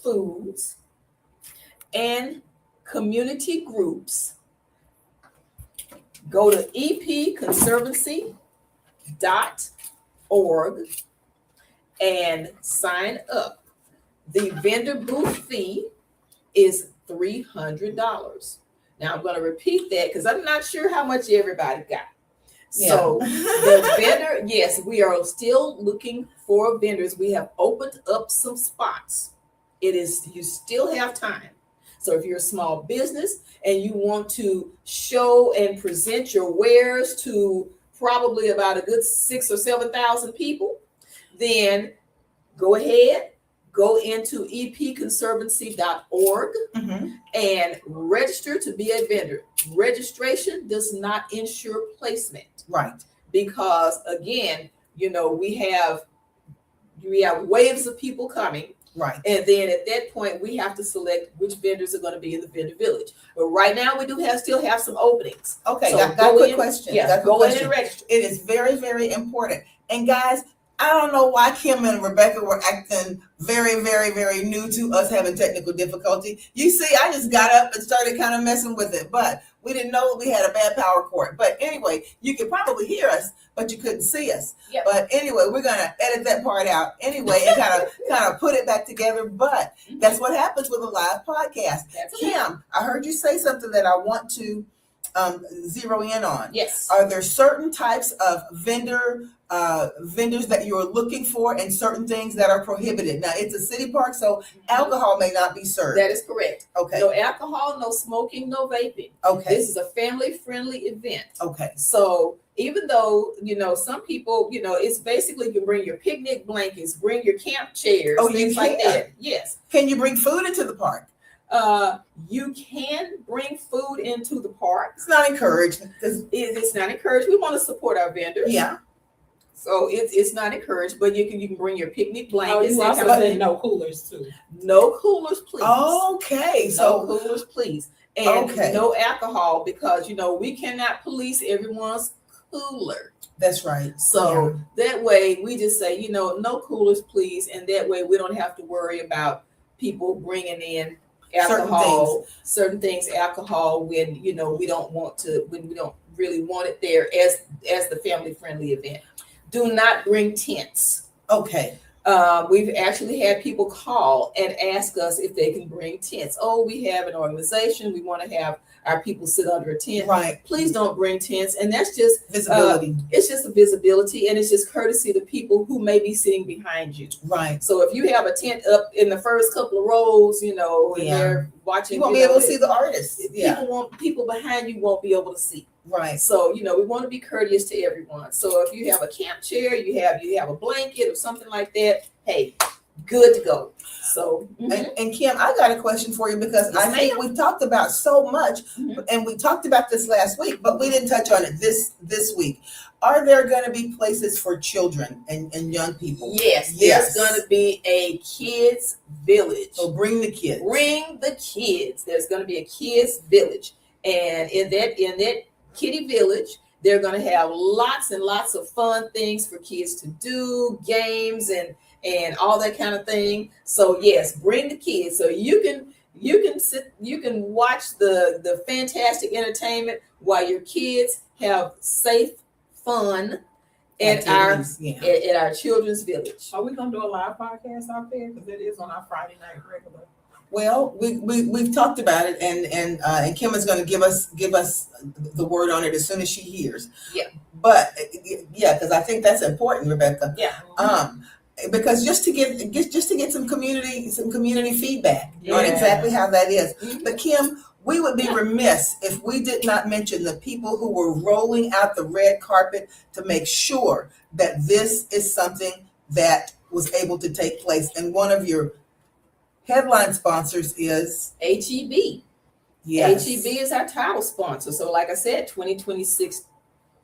foods, and community groups, go to epconservancy.org and sign up. The vendor booth fee is $300. Now I'm going to repeat that because I'm not sure how much everybody got. So the vendor, yes, we are still looking for vendors. We have opened up some spots. You still have time. So if you're a small business and you want to show and present your wares to probably about a good 6,000 or 7,000 people, then go ahead, go into epconservancy.org and register to be a vendor. Registration does not ensure placement. Right. Because again, we have waves of people coming. Right. And then at that point, we have to select which vendors are going to be in the vendor village. But right now, we still have some openings. Okay, So got a quick question. Yeah, go in and register. It is very, very important. And guys, I don't know why Kim and Rebecca were acting very, very, very new to us having technical difficulty. You see, I just got up and started kind of messing with it, but we didn't know we had a bad power cord. But anyway, you could probably hear us, but you couldn't see us. Yep. But anyway, we're gonna edit that part out anyway and kind of put it back together. But that's what happens with a live podcast. That's Kim, I heard you say something that I want to zero in on. Yes. Are there certain types of vendors that you're looking for and certain things that are prohibited? Now, it's a city park, so alcohol may not be served. That is correct. Okay. No alcohol, no smoking, no vaping. Okay. This is a family-friendly event. Okay. So even though, some people, it's basically you can bring your picnic blankets, bring your camp chairs, things like that. Yes. Can you bring food into the park? You can bring food into the park. It's not encouraged. It's not encouraged. We want to support our vendors. Yeah. So it's not encouraged, but you can bring your picnic blankets. You also said no coolers too. No coolers, please. Okay. No coolers, please. And Okay. no alcohol because we cannot police everyone's cooler. That's right. So that way we just say, no coolers, please. And that way we don't have to worry about people bringing in alcohol, certain things alcohol when, we don't really want it there as the family friendly event. Do not bring tents. Okay. We've actually had people call and ask us if they can bring tents. Oh, we have an organization. We want to have our people sit under a tent. Right. Please don't bring tents. And that's just visibility. It's just a visibility, and it's just courtesy to people who may be sitting behind you. Right. So if you have a tent up in the first couple of rows, and they're watching, you won't be able to see the artists. People behind you won't be able to see. Right. So, we want to be courteous to everyone. So if you have a camp chair, you have a blanket or something like that, hey, good to go. So, and Kim, I got a question for you because I think we've talked about so much, and we talked about this last week, but we didn't touch on it this week. Are there going to be places for children and young people? Yes, there's going to be a kids village. So bring the kids. Bring the kids. There's going to be a kids village, and in that kiddie village, they're going to have lots and lots of fun things for kids to do, games and all that kind of thing. So yes, bring the kids so you can watch the fantastic entertainment while your kids have safe fun at our children's village. Are we gonna do a live podcast out there? Because it is on our Friday night regular. Well, we've talked about it, and Kim is going to give us the word on it as soon as she hears. Yeah. But because I think that's important, Rebecca. Yeah. Because just to get some community feedback on exactly how that is. Mm-hmm. But Kim, we would be remiss if we did not mention the people who were rolling out the red carpet to make sure that this is something that was able to take place. And one of your headline sponsors is HEB. Yes. HEB is our title sponsor. So like I said, 2026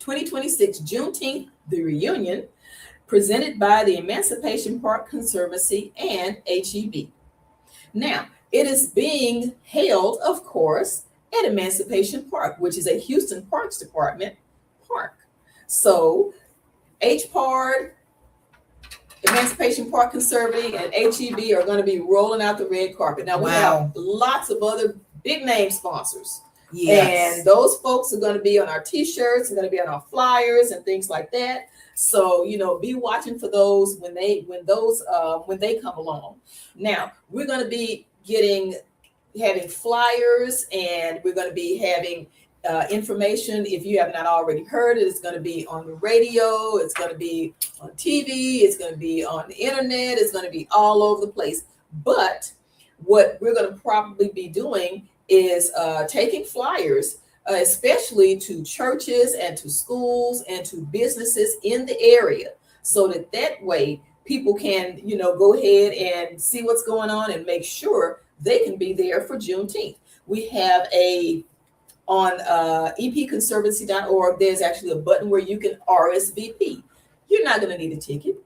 Juneteenth, the reunion, presented by the Emancipation Park Conservancy and HEB. Now, it is being held, of course, at Emancipation Park, which is a Houston Parks Department park. So HPARD, Emancipation Park Conservative and HEB are going to be rolling out the red carpet. Now we have lots of other big name sponsors. Yes. And those folks are going to be on our t-shirts, and going to be on our flyers and things like that. So, be watching for those when they come along. Now, we're going to be having flyers, and we're going to be having information. If you have not already heard it, it's going to be on the radio, it's going to be on TV, it's going to be on the internet, it's going to be all over the place. But what we're going to probably be doing is taking flyers, especially to churches and to schools and to businesses in the area, so that way people can, go ahead and see what's going on and make sure they can be there for Juneteenth. We have on epconservancy.org, there's actually a button where you can RSVP. You're not going to need a ticket.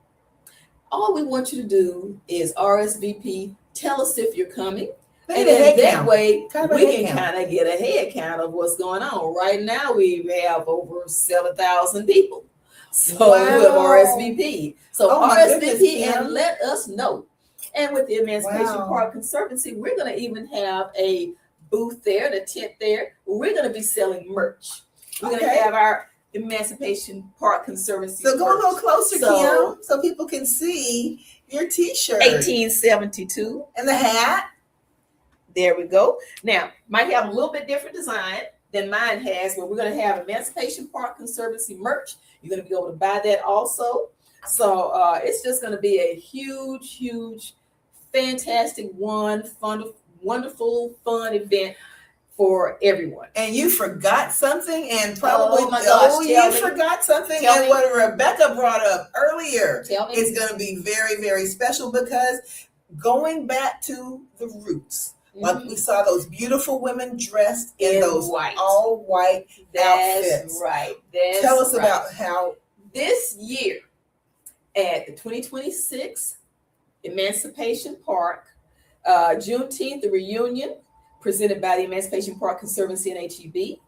All we want you to do is RSVP, tell us if you're coming. And then that way we can kind of get a head count of what's going on. Right now we have over 7,000 people. So we have RSVP. So RSVP and let us know. And with the Emancipation Park Conservancy, we're going to even have a booth there, the tent there. We're going to be selling merch. We're going to have our Emancipation Park Conservancy. So go a little closer, Kim, so people can see your t-shirt. 1872. And the hat. There we go. Now, might have a little bit different design than mine has, but we're going to have Emancipation Park Conservancy merch. You're going to be able to buy that also. So it's just going to be a huge, huge, fantastic wonderful, fun event for everyone. And you forgot something, and probably forgot something. And what Rebecca brought up earlier is going to be very, very special, because going back to the roots. Like we saw those beautiful women dressed in those all white outfits. Right. Tell us about how this year at the 2026 Emancipation Park Juneteenth, the reunion presented by the Emancipation Park Conservancy and HEB.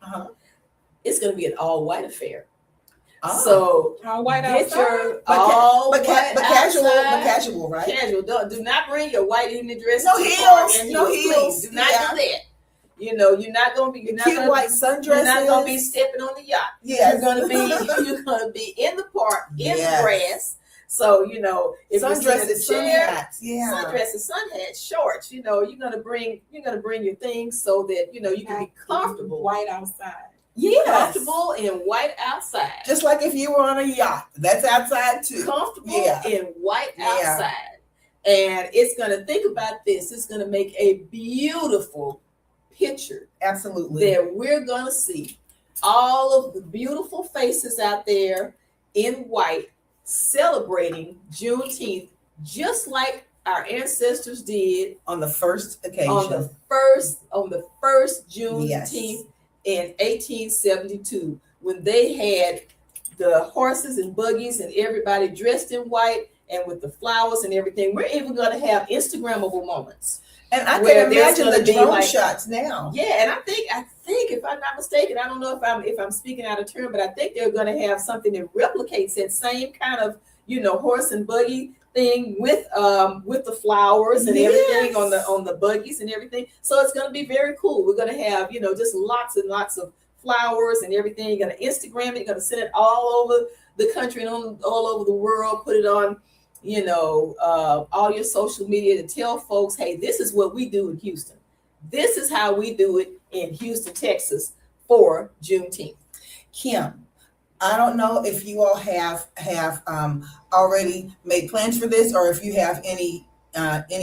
It's going to be an all-white affair. So all white get outside, your all but casual, right? Casual. Do not bring your white evening dress. No heels. No heels. Do not do that. You're not going to be. You're not cute gonna, white sundresses. You're not going to be stepping on the yacht. Yes. You're going to be in the park in the grass. So if sundresses, sun hats, sundresses, sun hats, shorts. You're gonna bring your things so that you can be comfortable. White outside. Yes. Comfortable in white outside. Just like if you were on a yacht, that's outside too. Comfortable in white outside. And it's gonna think about this. It's gonna make a beautiful picture. Absolutely. That we're gonna see all of the beautiful faces out there in white, celebrating Juneteenth, just like our ancestors did on the first occasion. On the first Juneteenth in 1872, when they had the horses and buggies and everybody dressed in white and with the flowers and everything. We're even going to have Instagrammable moments. And I can imagine the drone shots now. Yeah, and I think if I'm not mistaken, I don't know if I'm speaking out of turn, but I think they're going to have something that replicates that same kind of horse and buggy thing with the flowers and everything on the buggies and everything. So it's going to be very cool. We're going to have just lots and lots of flowers and everything. You're going to Instagram it. You're going to send it all over the country and all over the world. Put it on all your social media to tell folks, hey, this is what we do in Houston. This is how we do it in Houston, Texas for Juneteenth. Kim, I don't know if you all have already made plans for this, or if you have any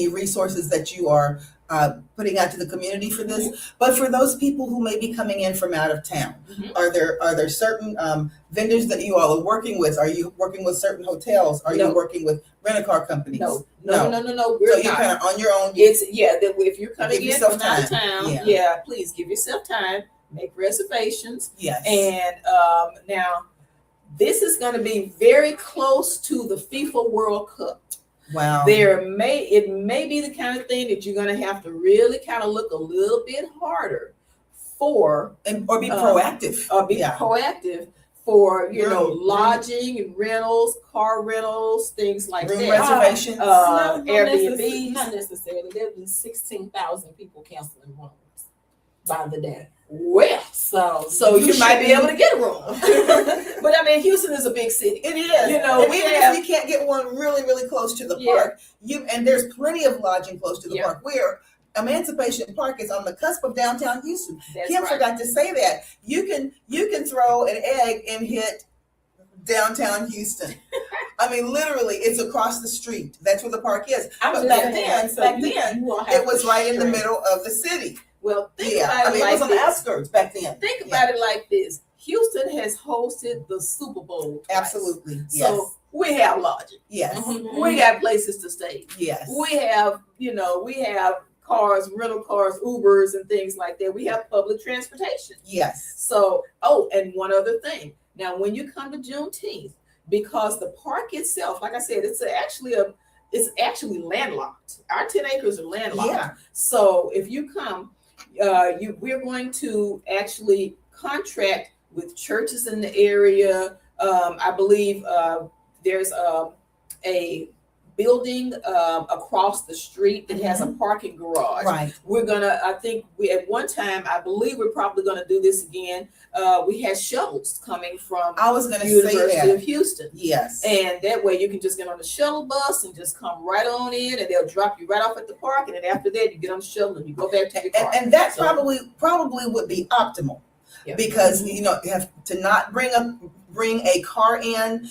resources that you are putting out to the community for this. But for those people who may be coming in from out of town, are there certain vendors that you all are working with? Are you working with certain hotels? Are you working with rent-a-car companies? No. So you're kind of on your own. If you're coming in from out of town, please give yourself time. Make reservations. Yes. And now this is going to be very close to the FIFA World Cup. Wow. It may be the kind of thing that you're going to have to really kind of look a little bit harder for, or be proactive. Proactive for Room. lodging and rentals, car rentals, things like Room that. reservations. Airbnbs. Not necessarily. There's been 16,000 people canceling rooms by the day. Well, so you might be able to get a room. But I mean, Houston is a big city. It is. We even have- if you can't get one really, really close to the Yeah. park, and there's plenty of lodging close to the Yeah. park. Where Emancipation Park is on the cusp of downtown Houston. That's Kim right. forgot to say that. You can throw an egg and hit downtown Houston. I mean, literally, it's across the street. That's where the park is. But back then, it was right in the middle of the city. Well, think Yeah, about I mean, it it was like on the this. outskirts back then. Think about it like this. Houston has hosted the Super Bowl twice. Absolutely. Yes. So we have lodging. Yes. Mhm. We got places to stay. Yes. We have, we have cars, rental cars, Ubers, and things like that. We have public transportation. Yes. So, and one other thing. Now, when you come to Juneteenth, because the park itself, like I said, it's actually landlocked. Our 10 acres are landlocked. Yeah. So if you come, we're going to actually contract with churches in the area. I believe there's a building across the street that has a parking garage. Right. At one time, I believe we're probably gonna do this again. We had shuttles coming from I was going to say University that. of Houston. Yes. And that way you can just get on the shuttle bus and just come right on in, and they'll drop you right off at the park. And then after that, you get on the shuttle and you go back to your car. And that So- probably would be optimal. Yeah. Because you have to not bring a car in.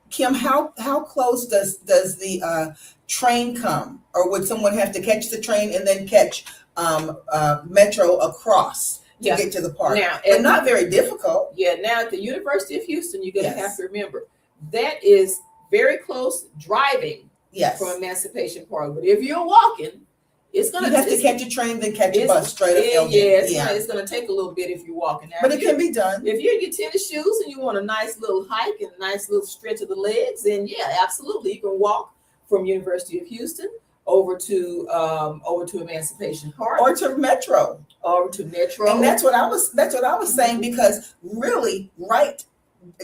Kim, how close does the train come, or would someone have to catch the train and then catch metro across to Yeah. get to the park? Now, But not very difficult. now at the University of Houston, you're gonna Yes. have to remember that is very close driving Yes. from Emancipation Park. But if you're walking, it's You gonna have to catch a train, then catch a bus straight up Elgin. it's gonna take a little bit if you're walking. Now, But if it can be done. If you're in your tennis shoes and you want a nice little hike and a nice little stretch of the legs, then yeah, absolutely, you can walk from University of Houston over to Emancipation Park Or to metro. over to Metro. And that's what I was saying, because really right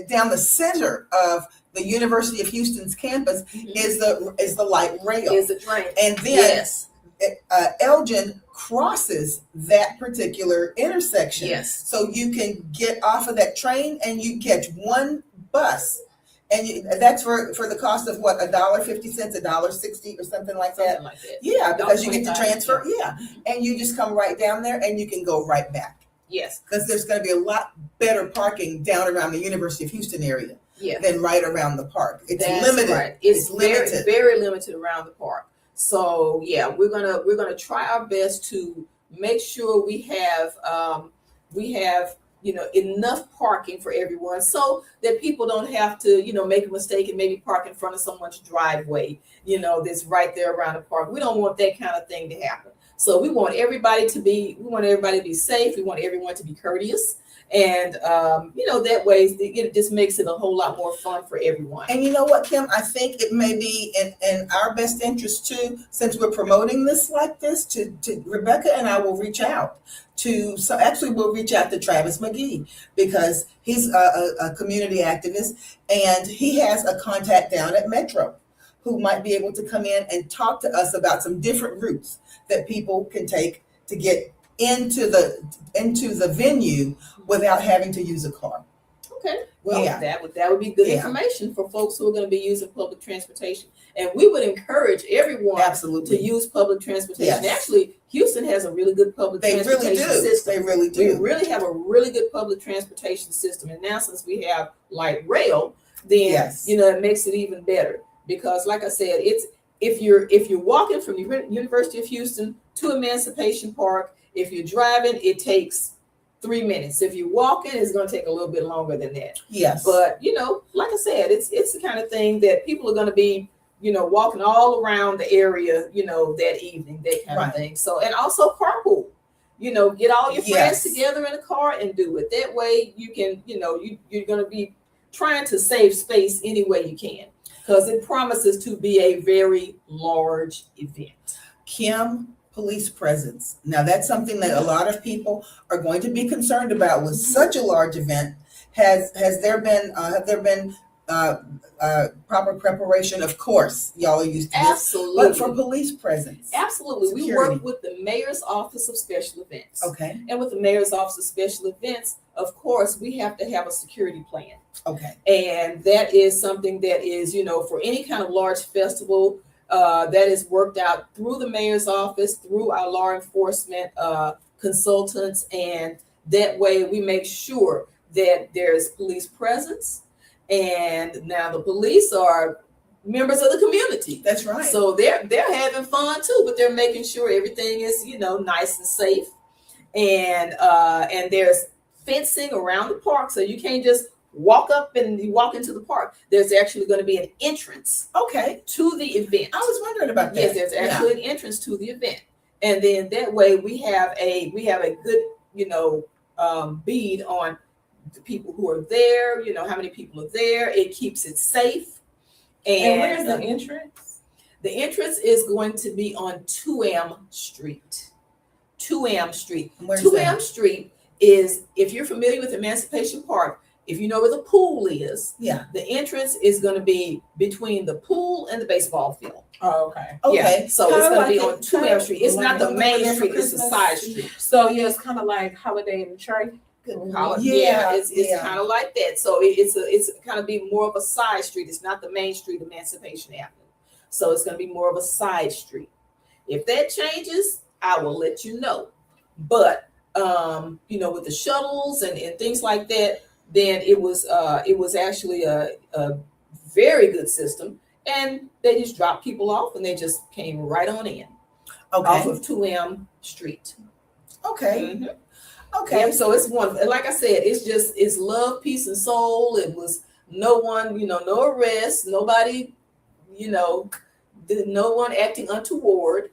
down the center of the University of Houston's campus Mhm. is the light rail. is a train. And then Yes, Elgin crosses that particular intersection. yes. So you can get off of that train and you catch one bus. And that's for the cost of what, $1.50, $1.60 or something like that. Something like that. Yeah, because you get to $1.25, transfer. Yeah. And you just come right down there and you can go right back. Yes, Because there's going to be a lot better parking down around the University of Houston area yeah. than right around the park. It's That's limited. right. It's limited. very, very limited around the park. So yeah, we're gonna try our best to make sure we have enough parking for everyone, so that people don't have to make a mistake and maybe park in front of someone's driveway that's right there around the park. We don't want that kind of thing to happen. So we want everybody to be safe. We want everyone to be courteous. And that way it just makes it a whole lot more fun for everyone. And you know what, Kim? I think it may be in our best interest too, since we're promoting this like this, to Rebecca and I will reach out we'll reach out to Travis McGee, because he's a community activist and he has a contact down at Metro who might be able to come in and talk to us about some different routes that people can take to get into the venue without having to use a car. Okay. Well, Yeah. that would be good Yeah. information for folks who are going to be using public transportation. And we would encourage everyone Absolutely. to use public transportation. Yes. Actually, Houston has a really good public They really transportation do. system. They really We do. really have a really good public transportation system. And now since we have light rail, then Yes. it makes it even better. Because like I said, it's if you're walking from the University of Houston to Emancipation Park, if you're driving, it takes 3 minutes. If you're walking, it's going to take a little bit longer than that. Yes. But like I said, it's the kind of thing that people are going to be walking all around the area that evening, that kind Right. of thing. So, and also carpool, get all your Yes. friends together in a car and do it that way. You can you're going to be trying to save space any way you can, because it promises to be a very large event. Kim, police presence. Now that's something that a lot of people are going to be concerned about with such a large event. Have there been proper preparation? Of course, y'all are used to this, Absolutely. but for police presence. Absolutely. We Security. work with the Mayor's Office of Special Events. Okay. And with the Mayor's Office of Special Events, of course, we have to have a security plan. Okay. And that is something that is, for any kind of large festival, that is worked out through the Mayor's Office, through our law enforcement consultants. And that way we make sure that there's police presence. And now the police are members of the community. That's right. So they're having fun too, but they're making sure everything is, nice and safe. And there's fencing around the park, so you can't just walk up and you walk into the park. There's actually going to be an entrance to the event. I was wondering about that. Yes, there's actually an entrance to the event. And then that way we have a good, bead on the people who are there, how many people are there. It keeps it safe. And where's the entrance? The entrance is going to be on 2M Street. 2M Street. 2M Street is, if you're familiar with Emancipation Park, if you know where the pool is, the entrance is going to be between the pool and the baseball field. Oh, okay. Yeah, so kinda it's going like to be on 2M Street. It's not the main for street, it's the Christmas. side street. So yeah, it's kind of like Holiday in the Tree. It's kind of like that. So it's kind of be more of a side street. It's not the main street, Emancipation Avenue. So it's going to be more of a side street. If that changes, I will let you know. But with the shuttles and things like that, then it was actually a very good system, and they just dropped people off and they just came right on in off of 2M Street. Okay. Mm-hmm. Okay. Yeah, so it's wonderful. Like I said, it's love, peace, and soul. It was no one, no arrest, nobody, no one acting untoward.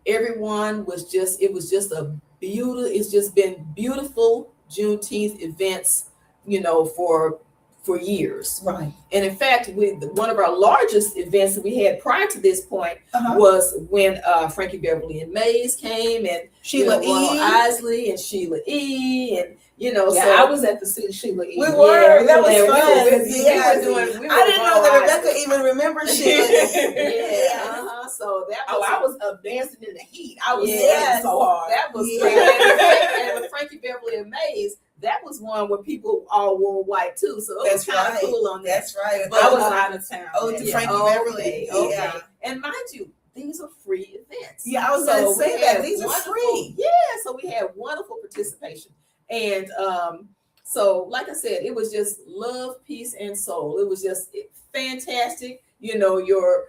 Everyone was it's just been beautiful Juneteenth events, for years. Right. And in fact, one of our largest events that we had prior to this point was when Frankie Beverly and Mays came, and Sheila E. Isley and Sheila E. and so I was at the city Sheila E. We were. Yeah, that was we fun. I didn't know that Rebecca even remembered Sheila. So that I was up dancing in the heat. I was dancing so hard. That was great. And with Frankie Beverly and Mays, that was one where people all wore white too. So it was kind of cool on that. That's right. But I was out of town. Oh, to Frankie Beverly. Okay. Yeah. And mind you, these are free events. Yeah, I was going to say that. These are free. Yeah, so we had wonderful participation. And so, like I said, it was just love, peace, and soul. It was just fantastic. Your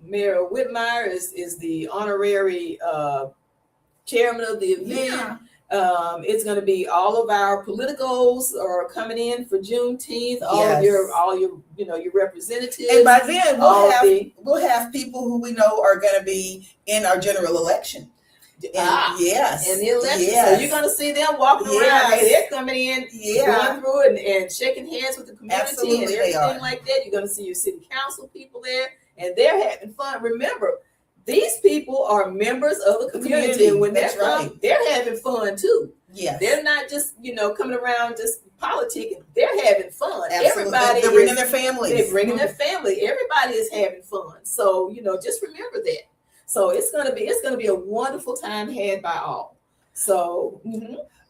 Mayor Whitmire is the honorary chairman of the event. Yeah. It's going to be all of our politicos are coming in for Juneteenth. All your your representatives. And by then we'll have people who we know are going to be in our general election. Yes. In the election. Yes. So you're going to see them walking around. They're coming in, going through and shaking hands with the community. Absolutely, and everything like that. You're going to see your city council people there, and they're having fun. Remember, these people are members of the community. And when they're having fun too. Yes. They're not just, coming around just politicking. They're having fun. Absolutely. Everybody They're bringing their families. They're bringing their family. Everybody is having fun. So, just remember that. So it's gonna be a wonderful time had by all. So,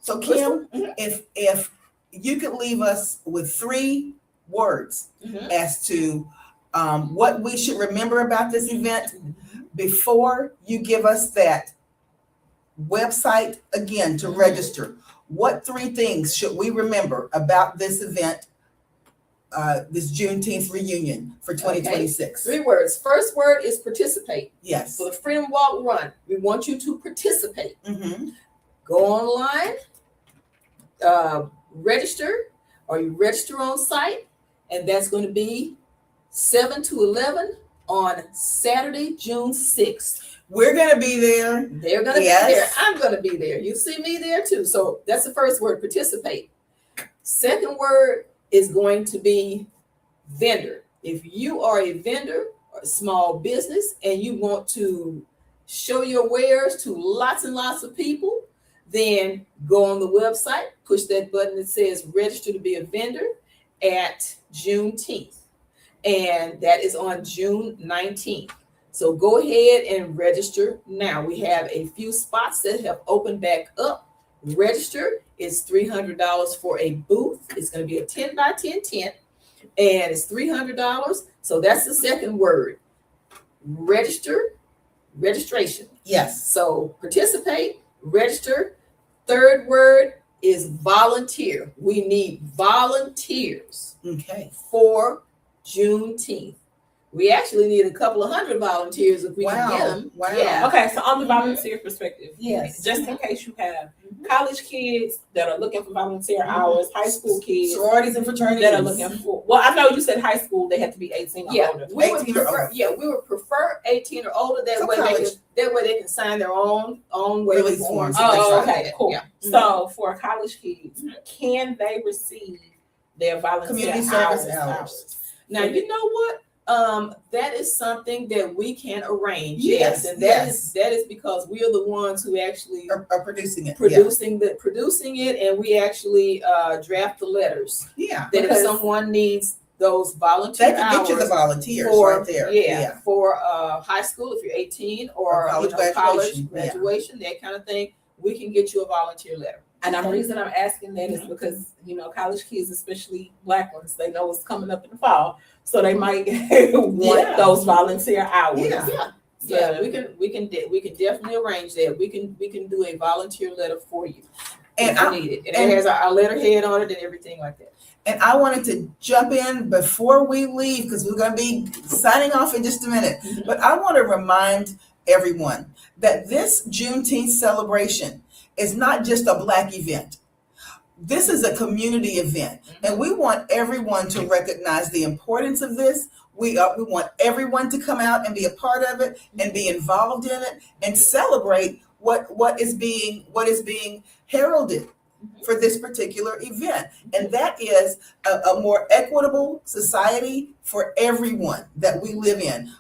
So Kim, if you could leave us with 3 words as to what we should remember about this event before you give us that website again to register, what 3 things should we remember about this event, this Juneteenth reunion for 2026? 3 words. First word is participate. Yes. For the Freedom Walk Run, we want you to participate. Mm-hmm. Go online, register, or you register on site, and that's going to be 7 to 11 on Saturday, June 6th. We're going to be there. They're going to be there. I'm going to be there. You see me there too. So that's the first word, participate. Second word is going to be vendor. If you are a vendor or a small business and you want to show your wares to lots and lots of people, then go on the website, push that button that says register to be a vendor at Juneteenth. And that is on June 19th. So go ahead and register now. We have a few spots that have opened back up. Register is $300 for a booth. It's going to be a 10 by 10 tent, and it's $300. So that's the second word. Registration. Yes. So participate, register. Third word is volunteer. We need volunteers Okay. for Juneteenth. We actually need a couple of hundred volunteers if we can get them. Wow. Yeah. Okay, so on the volunteer perspective, Yes. just in case you have college kids that are looking for volunteer hours, high school kids Sororities and fraternities. that are looking for. Well, I know you said high school; they have to be 18 or Yeah, older. we would 18 or prefer. older. Yeah, we would prefer 18 or older. That So way, college. they can sign their own waiver Release forms. forms. and things Oh, like okay, that. cool. Yeah. So for college kids, can they receive their volunteer Community service hours? hours. Now you know what? That is something that we can arrange. Yes, and yes. that is because we are the ones who actually Are producing it. producing it, and we actually draft the letters. Yeah. That if Because- someone needs those volunteer They can get you the hours volunteers for right there. for high school if you're 18 or college college graduation, yeah. graduation, that kind of thing, we can get you a volunteer letter. And the reason I'm asking that is because, college kids, especially Black ones, they know it's coming up in the fall. So they might want Yeah. those volunteer hours. Yeah. Yeah, we can definitely arrange that. We can do a volunteer letter for you And if you I, need it. And it has our letterhead on it and everything like that. and I wanted to jump in before we leave because we're going to be signing off in just a minute. Mhm. But I want to remind everyone that this Juneteenth celebration is not just a Black event. This is a community event, and we want everyone to recognize the importance of this. We want everyone to come out and be a part of it and be involved in it and celebrate what is being heralded for this particular event, and that is a more equitable society for everyone that we live in.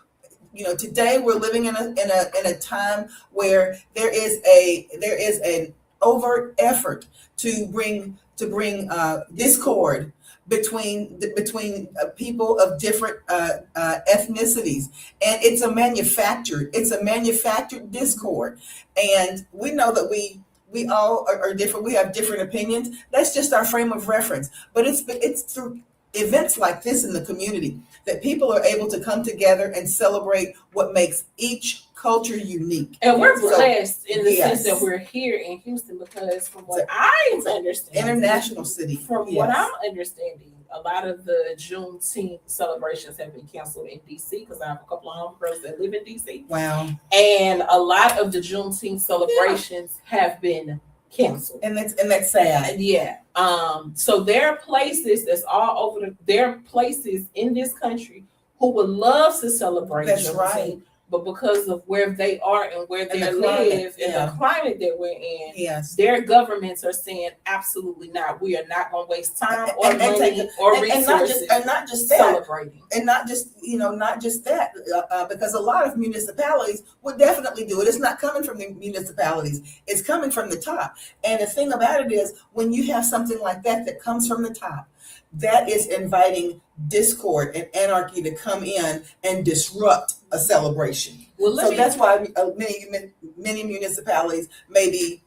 Today we're living in a time where there is an overt effort to bring discord between people of different ethnicities, and it's a manufactured discord. And we know that we all are different. We have different opinions. That's just our frame of reference. But it's through events like this in the community that people are able to come together and celebrate what makes each culture unique. And we're So, blessed in the yes. sense that we're here in Houston because from what I understand, International city. From what I'm understanding, a lot of the Juneteenth celebrations have been canceled in DC because I have a couple of homegirls that live in DC. Wow. And a lot of the Juneteenth celebrations have been canceled. And that's sad. Yeah. So there are places that's all over there are places in this country who would love to celebrate That's Juneteenth, right. but because of where they are and where they And the live climate, and the climate that we're in, Yes. their governments are saying absolutely not. We are not going to waste time or And money or and resources not just that. celebrating. And not just that, because a lot of municipalities would definitely do it. It's not coming from the municipalities; it's coming from the top. And the thing about it is, when you have something like that comes from the top, that is inviting discord and anarchy to come in and disrupt a celebration. Well, So that's why many municipalities may be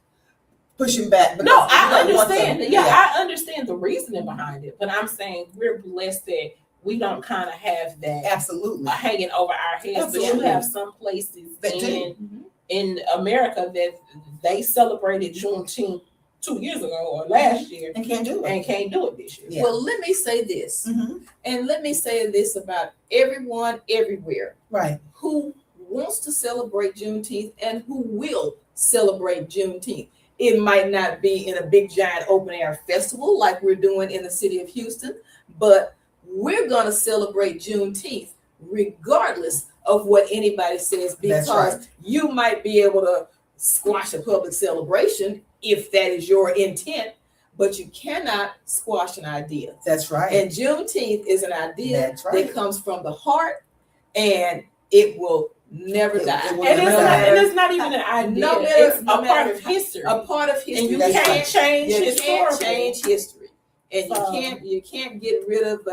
pushing back. because No, they I don't want understand. them. Yeah, I understand the reasoning behind it, but I'm saying we're blessed that we don't kind of have that Absolutely. hanging over our heads. But you Absolutely. have some places That do. in America that they celebrated Juneteenth 2 years ago or last year And can't do it. and can't do it this year. Yeah. Well, let me say this, Mhm. and let me say this about everyone everywhere Right. who wants to celebrate Juneteenth and who will celebrate Juneteenth. It might not be in a big giant open air festival like we're doing in the city of Houston, but we're going to celebrate Juneteenth regardless of what anybody says, That's because right. you might be able to squash a public celebration if that is your intent, but you cannot squash an idea. That's right. And Juneteenth is an idea That's right. that comes from the heart, and it will never It- die. it will And it's never not, die. and it's not even an idea. No matter- It's no a part matter of history. A part of history. And you That's can't right. change You historical. can't change history, and So- you can't get rid of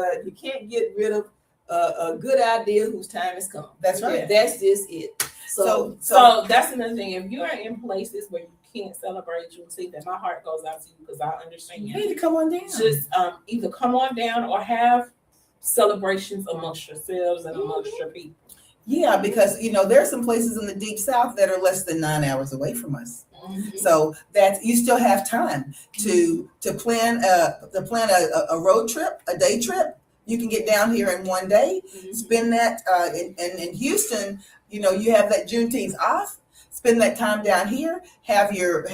a good idea whose time has come. That's right. That's just it. So So that's another thing. If you are in places where you can't celebrate Juneteenth, then my heart goes out to you because I understand. You need to come on down. Just either come on down or have celebrations amongst yourselves and amongst your people. Yeah, because there's some places in the deep south that are less than 9 hours away from us. So that you still have time to plan a road trip, a day trip. You can get down here in one day, spend that in Houston. You have that Juneteenth off. Spend that time down here. Have your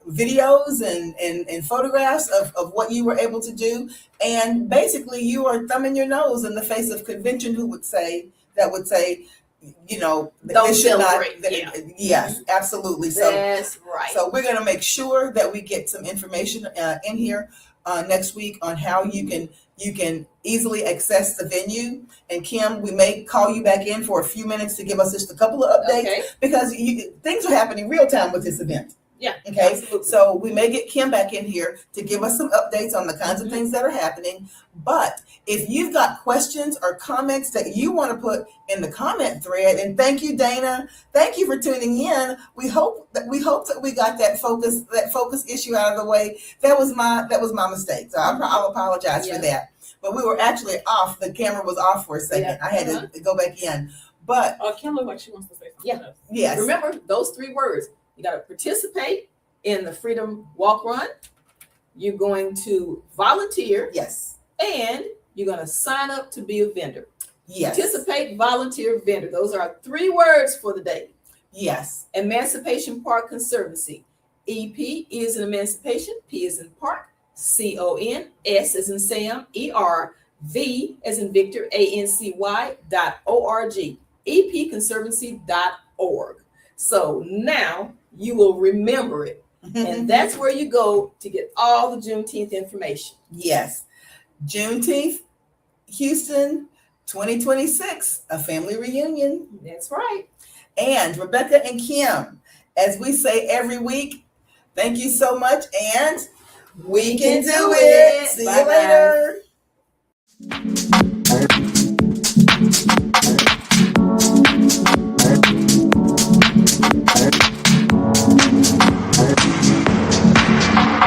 videos and photographs of what you were able to do, and basically you are thumbing your nose in the face of convention who would say don't this should not. celebrate. Yeah. Yes, absolutely. So That's right. so we're going to make sure that we get some information in here next week on how you can easily access the venue. And Kim, we may call you back in for a few minutes to give us just a couple of updates Okay. because things are happening real time with this event. Yeah. Okay. Absolutely. So we may get Kim back in here to give us some updates on the kinds of things that are happening. But if you've got questions or comments that you want to put in the comment thread, and thank you, Dana. Thank you for tuning in. We hope that we got that focus issue out of the way. That was my mistake. So I'll apologize for that. But we were actually off. The camera was off for a second. Yeah. I had to go back in. But Kim looked like she wants to say something. Yeah. Else. yes. Remember those 3 words. You got to participate in the Freedom Walk Run. You're going to volunteer, Yes. and you're going to sign up to be a vendor. Yes. Participate, volunteer, vendor. Those are our 3 words for the day. Yes. Emancipation Park Conservancy. EP is in Emancipation, P is in Park, CON, S as in Sam, ERV as in Victor, ANCY.org, epconservancy.org. So now you will remember it. And that's where you go to get all the Juneteenth information. Yes. Juneteenth, Houston, 2026, a family reunion. That's right. And Rebecca and Kim, as we say every week, thank you so much. And we can do it. See you Bye-bye. later.